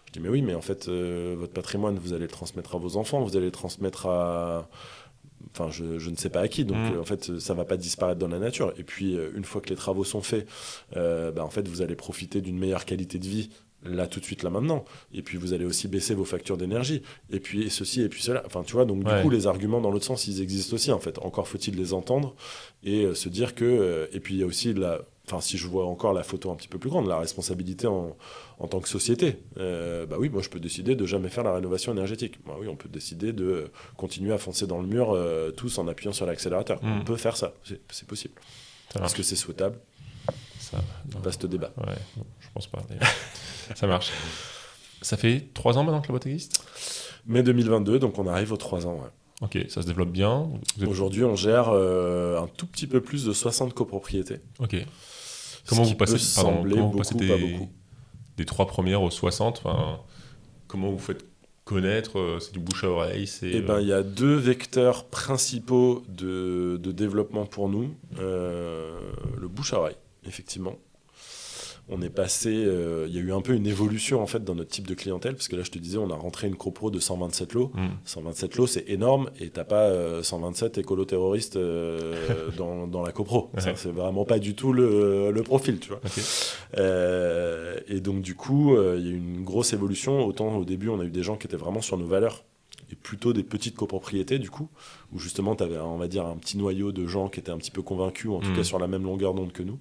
Je dis, mais oui, mais en fait, votre patrimoine, vous allez le transmettre à vos enfants, vous allez le transmettre à... Enfin, je ne sais pas à qui. Donc, en fait, ça ne va pas disparaître dans la nature. Et puis, une fois que les travaux sont faits, en fait, vous allez profiter d'une meilleure qualité de vie là tout de suite, là maintenant. Et puis vous allez aussi baisser vos factures d'énergie. Et puis ceci, et puis cela. Enfin, tu vois, donc du coup, les arguments dans l'autre sens, ils existent aussi, en fait. Encore faut-il les entendre et se dire que... et puis il y a aussi Enfin, si je vois encore la photo un petit peu plus grande, la responsabilité en tant que société. Oui, moi je peux décider de jamais faire la rénovation énergétique. Oui, on peut décider de continuer à foncer dans le mur tous en appuyant sur l'accélérateur. On peut faire ça, c'est possible. Est-ce que c'est souhaitable ? Vaste débat. Ouais, non, je pense pas. Ça marche. Ça fait 3 ans maintenant que la boîte existe ? Mai 2022, donc on arrive aux 3 ans. Ouais. Ok, ça se développe bien. Aujourd'hui, on gère un tout petit peu plus de 60 copropriétés. Ok. Comment vous passez beaucoup. Des 3 premières aux 60 comment vous faites connaître c'est du bouche à oreille il y a 2 vecteurs principaux de développement pour nous. Le bouche à oreille, effectivement. On est passé, il y a eu un peu une évolution en fait dans notre type de clientèle, parce que là je te disais, on a rentré une copro de 127 lots. 127 lots, c'est énorme, et t'as pas 127 écolo-terroristes dans la copro. Ça, c'est vraiment pas du tout le profil, tu vois. Et donc du coup, il y a eu une grosse évolution. Autant au début, on a eu des gens qui étaient vraiment sur nos valeurs, et plutôt des petites copropriétés du coup, où justement tu avais, on va dire, un petit noyau de gens qui étaient un petit peu convaincus, ou en tout cas sur la même longueur d'onde que nous.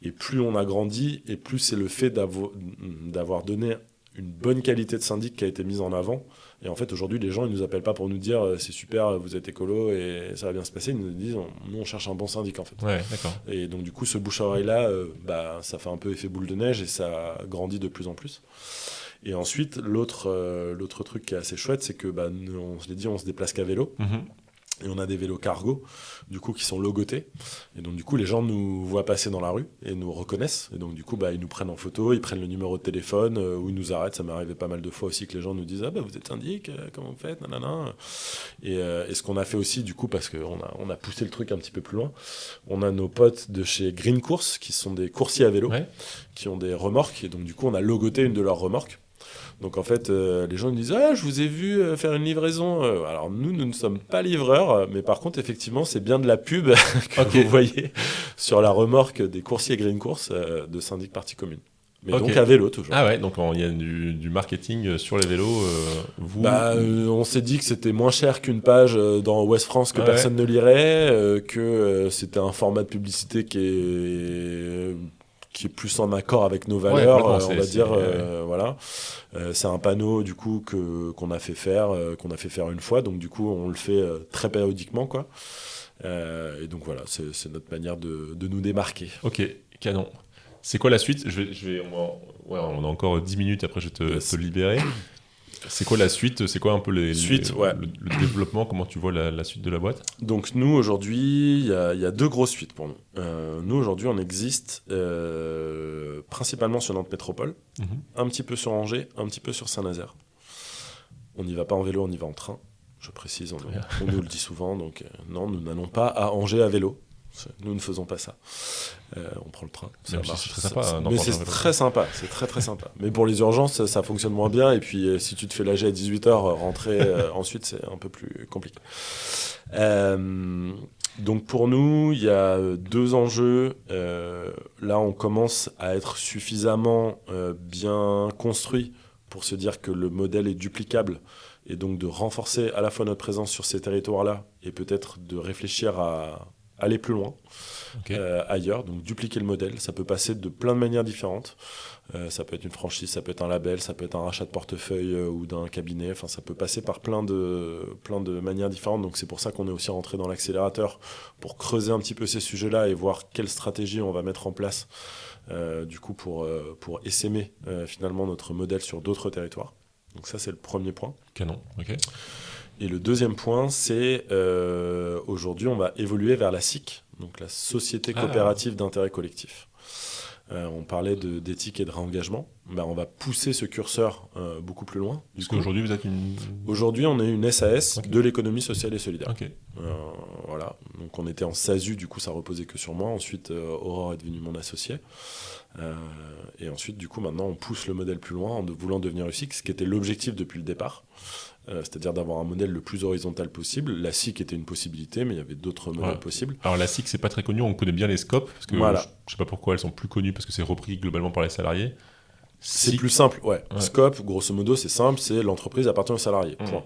Et plus on a grandi, et plus c'est le fait d'avoir donné une bonne qualité de syndic qui a été mise en avant. Et en fait, aujourd'hui, les gens, ils nous appellent pas pour nous dire c'est super, vous êtes écolo et ça va bien se passer. Ils nous disent nous, on cherche un bon syndic, en fait. Ouais, d'accord. Et donc, du coup, ce bouche à oreille-là, ça fait un peu effet boule de neige et ça grandit de plus en plus. Et ensuite, l'autre truc qui est assez chouette, c'est que, on se l'est dit, on se déplace qu'à vélo. Et on a des vélos cargo, du coup, qui sont logotés. Et donc, du coup, les gens nous voient passer dans la rue et nous reconnaissent. Et donc, du coup, ils nous prennent en photo, ils prennent le numéro de téléphone ou ils nous arrêtent. Ça m'est arrivé pas mal de fois aussi que les gens nous disent « Ah, vous êtes syndic, comment vous faites ?» Et ce qu'on a fait aussi, du coup, parce qu'on a poussé le truc un petit peu plus loin, on a nos potes de chez Green Course, qui sont des coursiers à vélo, qui ont des remorques. Et donc, du coup, on a logoté une de leurs remorques. Donc en fait, les gens nous disent « Ah, je vous ai vu faire une livraison. » Alors nous ne sommes pas livreurs, mais par contre, effectivement, c'est bien de la pub que vous voyez sur la remorque des coursiers Green Course de Syndic Partie Commune. Mais donc à vélo toujours. Ah ouais, donc il y a du marketing sur les vélos. On s'est dit que c'était moins cher qu'une page dans Ouest France que personne ne lirait, que c'était un format de publicité qui est plus en accord avec nos valeurs, on va dire. Voilà. C'est un panneau du coup qu'on a fait faire une fois, donc du coup on le fait très périodiquement, quoi. Et donc voilà, c'est notre manière de nous démarquer. Ok, canon. C'est quoi la suite ? On a encore 10 minutes, après je vais te libérer. C'est quoi la suite ? C'est quoi un peu le développement ? Comment tu vois la suite de la boîte ? Donc nous, aujourd'hui, il y a 2 grosses suites pour nous. Nous, aujourd'hui, on existe principalement sur Nantes Métropole, un petit peu sur Angers, un petit peu sur Saint-Nazaire. On n'y va pas en vélo, on y va en train. Je précise, on nous le dit souvent. Donc non, nous n'allons pas à Angers à vélo. Nous ne faisons pas ça. On prend le train. Ça marche. C'est très sympa. Mais c'est très sympa. C'est très très sympa. Mais pour les urgences, ça fonctionne moins bien. Et puis si tu te fais l'AG à 18h, rentrer ensuite, c'est un peu plus compliqué. Donc pour nous, il y a 2 enjeux. Là, on commence à être suffisamment bien construit pour se dire que le modèle est duplicable et donc de renforcer à la fois notre présence sur ces territoires-là et peut-être de réfléchir à aller plus loin ailleurs, donc dupliquer le modèle. Ça peut passer de plein de manières différentes. Ça peut être une franchise, ça peut être un label, ça peut être un rachat de portefeuille ou d'un cabinet. Enfin, ça peut passer par plein de manières différentes. Donc c'est pour ça qu'on est aussi rentré dans l'accélérateur pour creuser un petit peu ces sujets-là et voir quelle stratégie on va mettre en place du coup pour essaimer finalement notre modèle sur d'autres territoires. Donc ça, c'est le premier point. Canon, ok. Et le deuxième point, c'est aujourd'hui, on va évoluer vers la SIC, donc la Société Coopérative d'Intérêt Collectif. On parlait d'éthique et de réengagement. On va pousser ce curseur beaucoup plus loin. Parce qu'aujourd'hui, vous êtes une... Aujourd'hui, on est une SAS de l'économie sociale et solidaire. Okay. Voilà. Donc, on était en SASU, du coup, ça reposait que sur moi. Ensuite, Aurore est devenue mon associé. Et ensuite, du coup, maintenant, on pousse le modèle plus loin en voulant devenir USIC, ce qui était l'objectif depuis le départ. C'est-à-dire d'avoir un modèle le plus horizontal possible. La SIC était une possibilité, mais il y avait d'autres modèles possibles. Alors la SIC, c'est pas très connu, on connaît bien les scopes, parce que je sais pas pourquoi elles sont plus connues, parce que c'est repris globalement par les salariés. C'est plus simple, ouais. Scope, grosso modo, c'est simple, c'est l'entreprise appartient aux salariés. Point.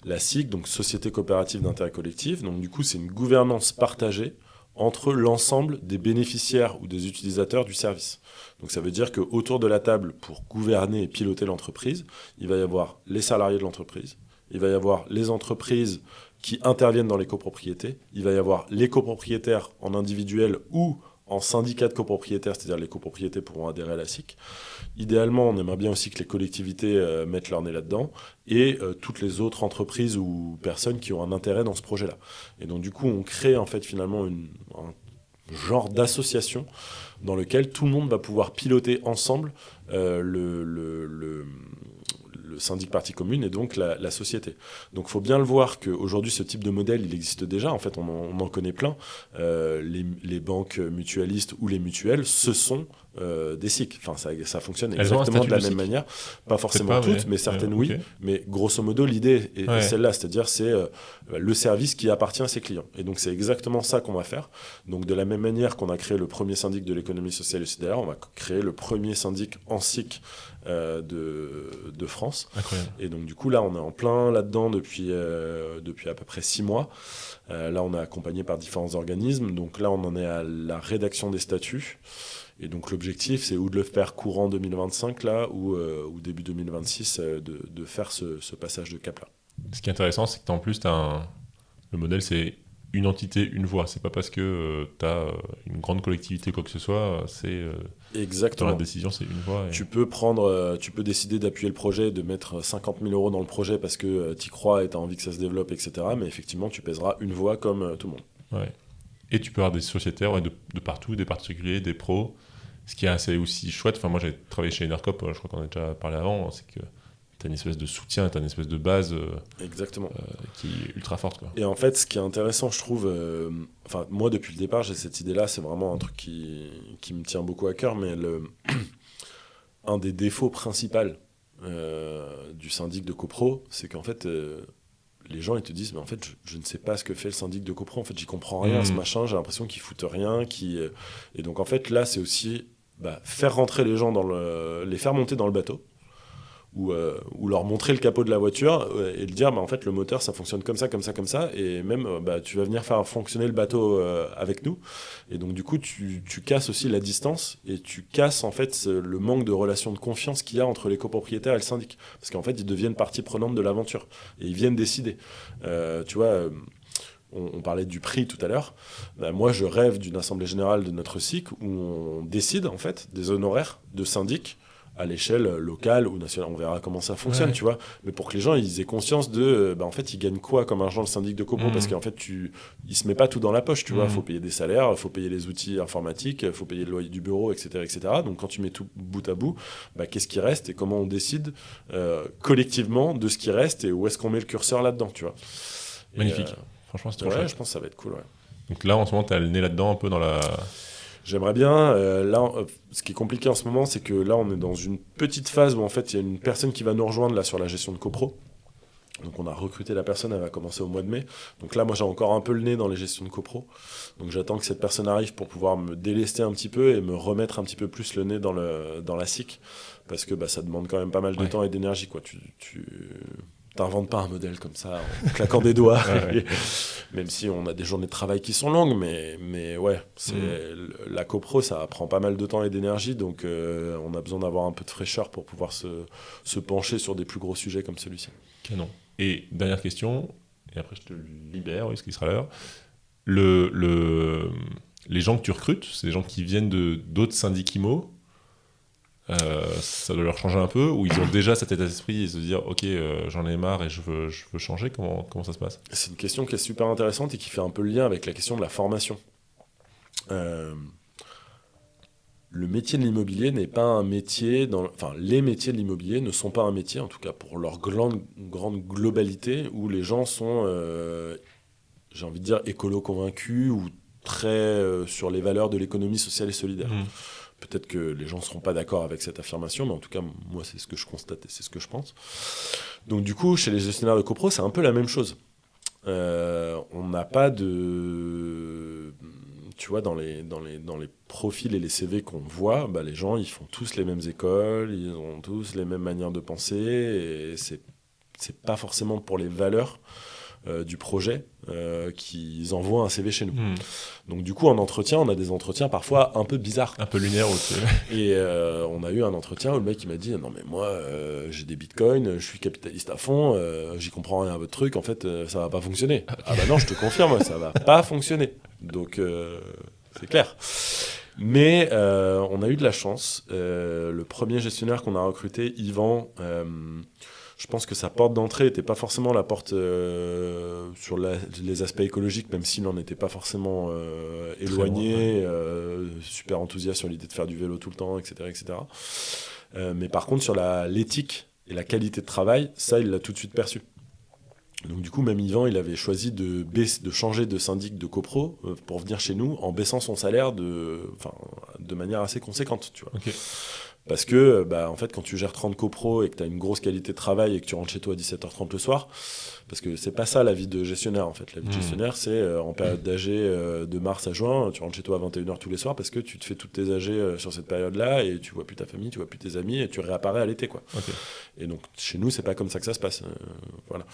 La SIC, donc Société Coopérative d'Intérêt Collectif, donc du coup, c'est une gouvernance partagée entre l'ensemble des bénéficiaires ou des utilisateurs du service. Donc ça veut dire qu'autour de la table, pour gouverner et piloter l'entreprise, il va y avoir les salariés de l'entreprise, il va y avoir les entreprises qui interviennent dans les copropriétés, il va y avoir les copropriétaires en individuel ou en syndicat de copropriétaires, c'est-à-dire les copropriétés pourront adhérer à la SIC. Idéalement, on aimerait bien aussi que les collectivités mettent leur nez là-dedans et toutes les autres entreprises ou personnes qui ont un intérêt dans ce projet-là. Et donc du coup, on crée en fait finalement un genre d'association dans lequel tout le monde va pouvoir piloter ensemble le syndic partie commune et donc la société. Donc il faut bien le voir qu'aujourd'hui ce type de modèle il existe déjà, en fait on en connaît plein. Les banques mutualistes ou les mutuelles, ce sont des SIC. Enfin, ça fonctionne exactement de la même manière. Pas forcément toutes, mais certaines oui. Mais grosso modo, l'idée est celle-là, c'est-à-dire c'est le service qui appartient à ses clients. Et donc c'est exactement ça qu'on va faire. Donc de la même manière qu'on a créé le premier syndic de l'économie sociale et solidaire, on va créer le premier syndic en SIC de France. Incroyable. Et donc du coup là on est en plein là-dedans depuis à peu près 6 mois. Là on est accompagné par différents organismes. Donc là on en est à la rédaction des statuts. Et donc l'objectif, c'est ou de le faire courant 2025 là, ou début 2026 de faire ce passage de cap là. Ce qui est intéressant, c'est que t'as en plus, le modèle, c'est une entité, une voix. C'est pas parce que tu as une grande collectivité quoi que ce soit, c'est exactement. Dans la décision, c'est une voix. Et... Tu peux décider d'appuyer le projet, de mettre 50 000 € dans le projet parce que tu y crois et tu as envie que ça se développe, etc. Mais effectivement, tu pèseras une voix comme tout le monde. Ouais. Et tu peux avoir des sociétaires de partout, des particuliers, des pros. Ce qui est assez aussi chouette, enfin moi j'ai travaillé chez Enercop, je crois qu'on a déjà parlé avant, c'est que tu as une espèce de soutien, tu as une espèce de base qui est ultra forte. Quoi. Et en fait, ce qui est intéressant, je trouve, moi depuis le départ, j'ai cette idée-là, c'est vraiment un truc qui me tient beaucoup à cœur, mais un des défauts principaux du syndic de copro, c'est qu'en fait, les gens ils te disent, mais en fait, je ne sais pas ce que fait le syndic de copro, en fait, j'y comprends rien, ce machin, j'ai l'impression qu'ils foutent rien, et donc en fait, là, c'est aussi faire rentrer les gens les faire monter dans le bateau, ou leur montrer le capot de la voiture et le dire en fait le moteur ça fonctionne comme ça et même tu vas venir faire fonctionner le bateau avec nous et donc du coup tu casses aussi la distance et tu casses en fait le manque de relation de confiance qu'il y a entre les copropriétaires et le syndic parce qu'en fait ils deviennent partie prenante de l'aventure et ils viennent décider tu vois on parlait du prix tout à l'heure. Moi, je rêve d'une assemblée générale de notre SIC où on décide en fait des honoraires de syndic à l'échelle locale ou nationale. On verra comment ça fonctionne, tu vois. Mais pour que les gens ils aient conscience de, en fait, ils gagnent quoi comme argent le syndic de copro parce qu'en fait, il se met pas tout dans la poche, tu vois. Il faut payer des salaires, il faut payer les outils informatiques, il faut payer le loyer du bureau, etc., etc. Donc, quand tu mets tout bout à bout, qu'est-ce qui reste et comment on décide collectivement de ce qui reste et où est-ce qu'on met le curseur là-dedans, tu vois. Magnifique. Franchement, c'est trop chouette. Je pense que ça va être cool, ouais. Donc là, en ce moment, tu as le nez là-dedans, un peu dans la... J'aimerais bien. Ce qui est compliqué en ce moment, c'est que là, on est dans une petite phase où, en fait, il y a une personne qui va nous rejoindre là, sur la gestion de copro. Donc on a recruté la personne, elle va commencer au mois de mai. Donc là, moi j'ai encore un peu le nez dans les gestions de copro. Donc j'attends que cette personne arrive pour pouvoir me délester un petit peu et me remettre un petit peu plus le nez dans la SIC. Parce que ça demande quand même pas mal de temps et d'énergie, quoi. Tu t'inventes pas un modèle comme ça en claquant des doigts. Même si on a des journées de travail qui sont longues, mais ouais, la copro, ça prend pas mal de temps et d'énergie. Donc on a besoin d'avoir un peu de fraîcheur pour pouvoir se pencher sur des plus gros sujets comme celui-ci. Canon. Et dernière question, et après je te libère, oui, ce qui sera l'heure. Les gens que tu recrutes, c'est des gens qui viennent d'autres syndics IMO. Ça doit leur changer un peu, ou ils ont déjà cet état d'esprit et se dire ok, j'en ai marre et je veux changer. Comment ça se passe? C'est une question qui est super intéressante et qui fait un peu le lien avec la question de la formation. Le métier de l'immobilier n'est pas un métier, les métiers de l'immobilier ne sont pas un métier, en tout cas pour leur grande globalité, où les gens sont, j'ai envie de dire, écolo convaincus ou très sur les valeurs de l'économie sociale et solidaire. Peut-être que les gens ne seront pas d'accord avec cette affirmation, mais en tout cas, moi, c'est ce que je constate et c'est ce que je pense. Donc du coup, chez les gestionnaires de copro, c'est un peu la même chose. On n'a pas de... Tu vois, dans les profils et les CV qu'on voit, les gens, ils font tous les mêmes écoles, ils ont tous les mêmes manières de penser, et c'est pas forcément pour les valeurs du projet qu'ils envoient un CV chez nous. Donc du coup, en entretien, on a des entretiens parfois un peu bizarres. Un peu lunaires aussi. Et on a eu un entretien où le mec il m'a dit « Non mais moi, j'ai des bitcoins, je suis capitaliste à fond, j'y comprends rien à votre truc, en fait, ça va pas fonctionner. » Ah bah non, je te confirme, ça va pas fonctionner. Donc c'est clair. Mais on a eu de la chance. Le premier gestionnaire qu'on a recruté, Yvan, je pense que sa porte d'entrée n'était pas forcément la porte sur les aspects écologiques, même s'il n'en était pas forcément éloigné, super enthousiaste sur l'idée de faire du vélo tout le temps, etc. etc. Mais par contre, sur l'éthique et la qualité de travail, ça, il l'a tout de suite perçu. Donc du coup, même Yvan, il avait choisi de changer de syndic de copro pour venir chez nous en baissant son salaire de manière assez conséquente, tu vois. Okay. Parce que, en fait, quand tu gères 30 copros et que tu as une grosse qualité de travail et que tu rentres chez toi à 17h30 le soir, parce que c'est pas ça la vie de gestionnaire, en fait. La vie de gestionnaire, c'est en période d'AG de mars à juin, tu rentres chez toi à 21h tous les soirs parce que tu te fais toutes tes AG sur cette période-là et tu vois plus ta famille, tu vois plus tes amis et tu réapparais à l'été, quoi. Okay. Et donc, chez nous, c'est pas comme ça que ça se passe. Voilà.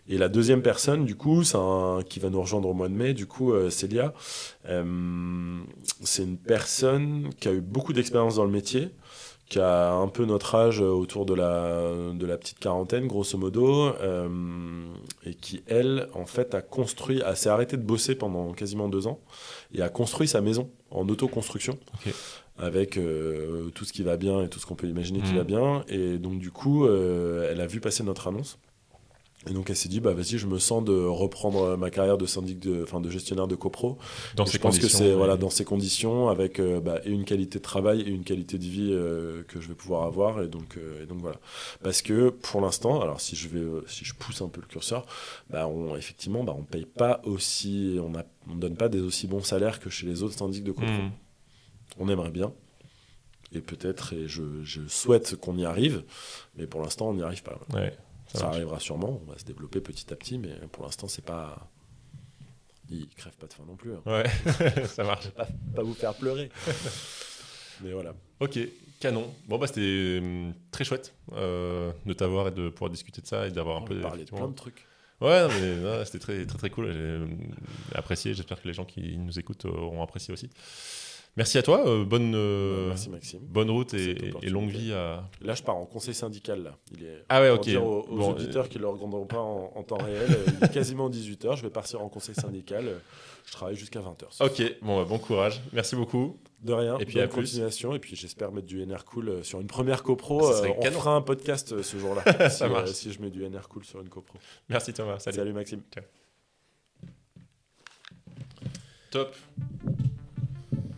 Et la deuxième personne, du coup, qui va nous rejoindre au mois de mai, du coup, Célia, c'est une personne qui a eu beaucoup d'expérience dans le métier, qui a un peu notre âge, autour de la petite quarantaine, grosso modo, et qui, elle, en fait, s'est arrêtée de bosser pendant quasiment 2 ans, et a construit sa maison en autoconstruction, avec tout ce qui va bien et tout ce qu'on peut imaginer qui va bien. Et donc, du coup, elle a vu passer notre annonce. Et donc elle s'est dit vas-y, je me sens de reprendre ma carrière de syndic de gestionnaire de copro. Dans ces conditions. Je pense que c'est dans ces conditions, avec et une qualité de travail et une qualité de vie que je vais pouvoir avoir. Et donc voilà. Parce que pour l'instant, alors si je pousse un peu le curseur, effectivement, on paye pas aussi, on donne pas des aussi bons salaires que chez les autres syndics de copro. On aimerait bien. Et peut-être, et je souhaite qu'on y arrive, mais pour l'instant on n'y arrive pas. Ouais. Ça arrivera sûrement, on va se développer petit à petit, mais pour l'instant, c'est pas... Ils crèvent pas de faim non plus. Hein. Ouais, ça marche. Pas vous faire pleurer. Mais voilà. Ok, canon. Bon, c'était très chouette de t'avoir et de pouvoir discuter de ça et d'avoir un peu... parler de plein de trucs. Ouais, mais c'était très, très, très cool. J'ai apprécié. J'espère que les gens qui nous écoutent auront apprécié aussi. Merci à toi, merci Maxime. Bonne route et longue vie à... Là, je pars en conseil syndical. Là. Ok. Dire aux auditeurs qui ne le regarderont pas en temps réel, il est quasiment 18h, je vais partir en conseil syndical. Je travaille jusqu'à 20h. Ok, bon courage. Merci beaucoup. De rien, et puis à continuation. Et puis j'espère mettre du NR Cool sur une première copro. On fera un podcast ce jour-là, si je mets du NR Cool sur une copro. Merci Thomas. Salut Maxime. Ciao. Top.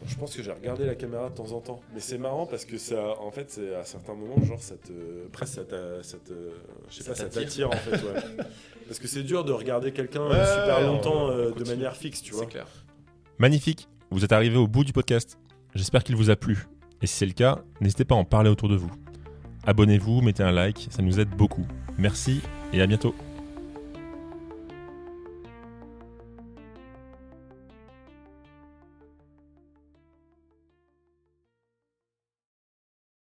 Je pense que j'ai regardé la caméra de temps en temps, mais c'est marrant parce que ça, en fait, c'est à certains moments, genre, ça t'attire en fait, ouais. Parce que c'est dur de regarder quelqu'un super longtemps de manière fixe, tu vois. C'est clair. Magnifique, vous êtes arrivé au bout du podcast. J'espère qu'il vous a plu. Et si c'est le cas, n'hésitez pas à en parler autour de vous. Abonnez-vous, mettez un like, ça nous aide beaucoup. Merci et à bientôt.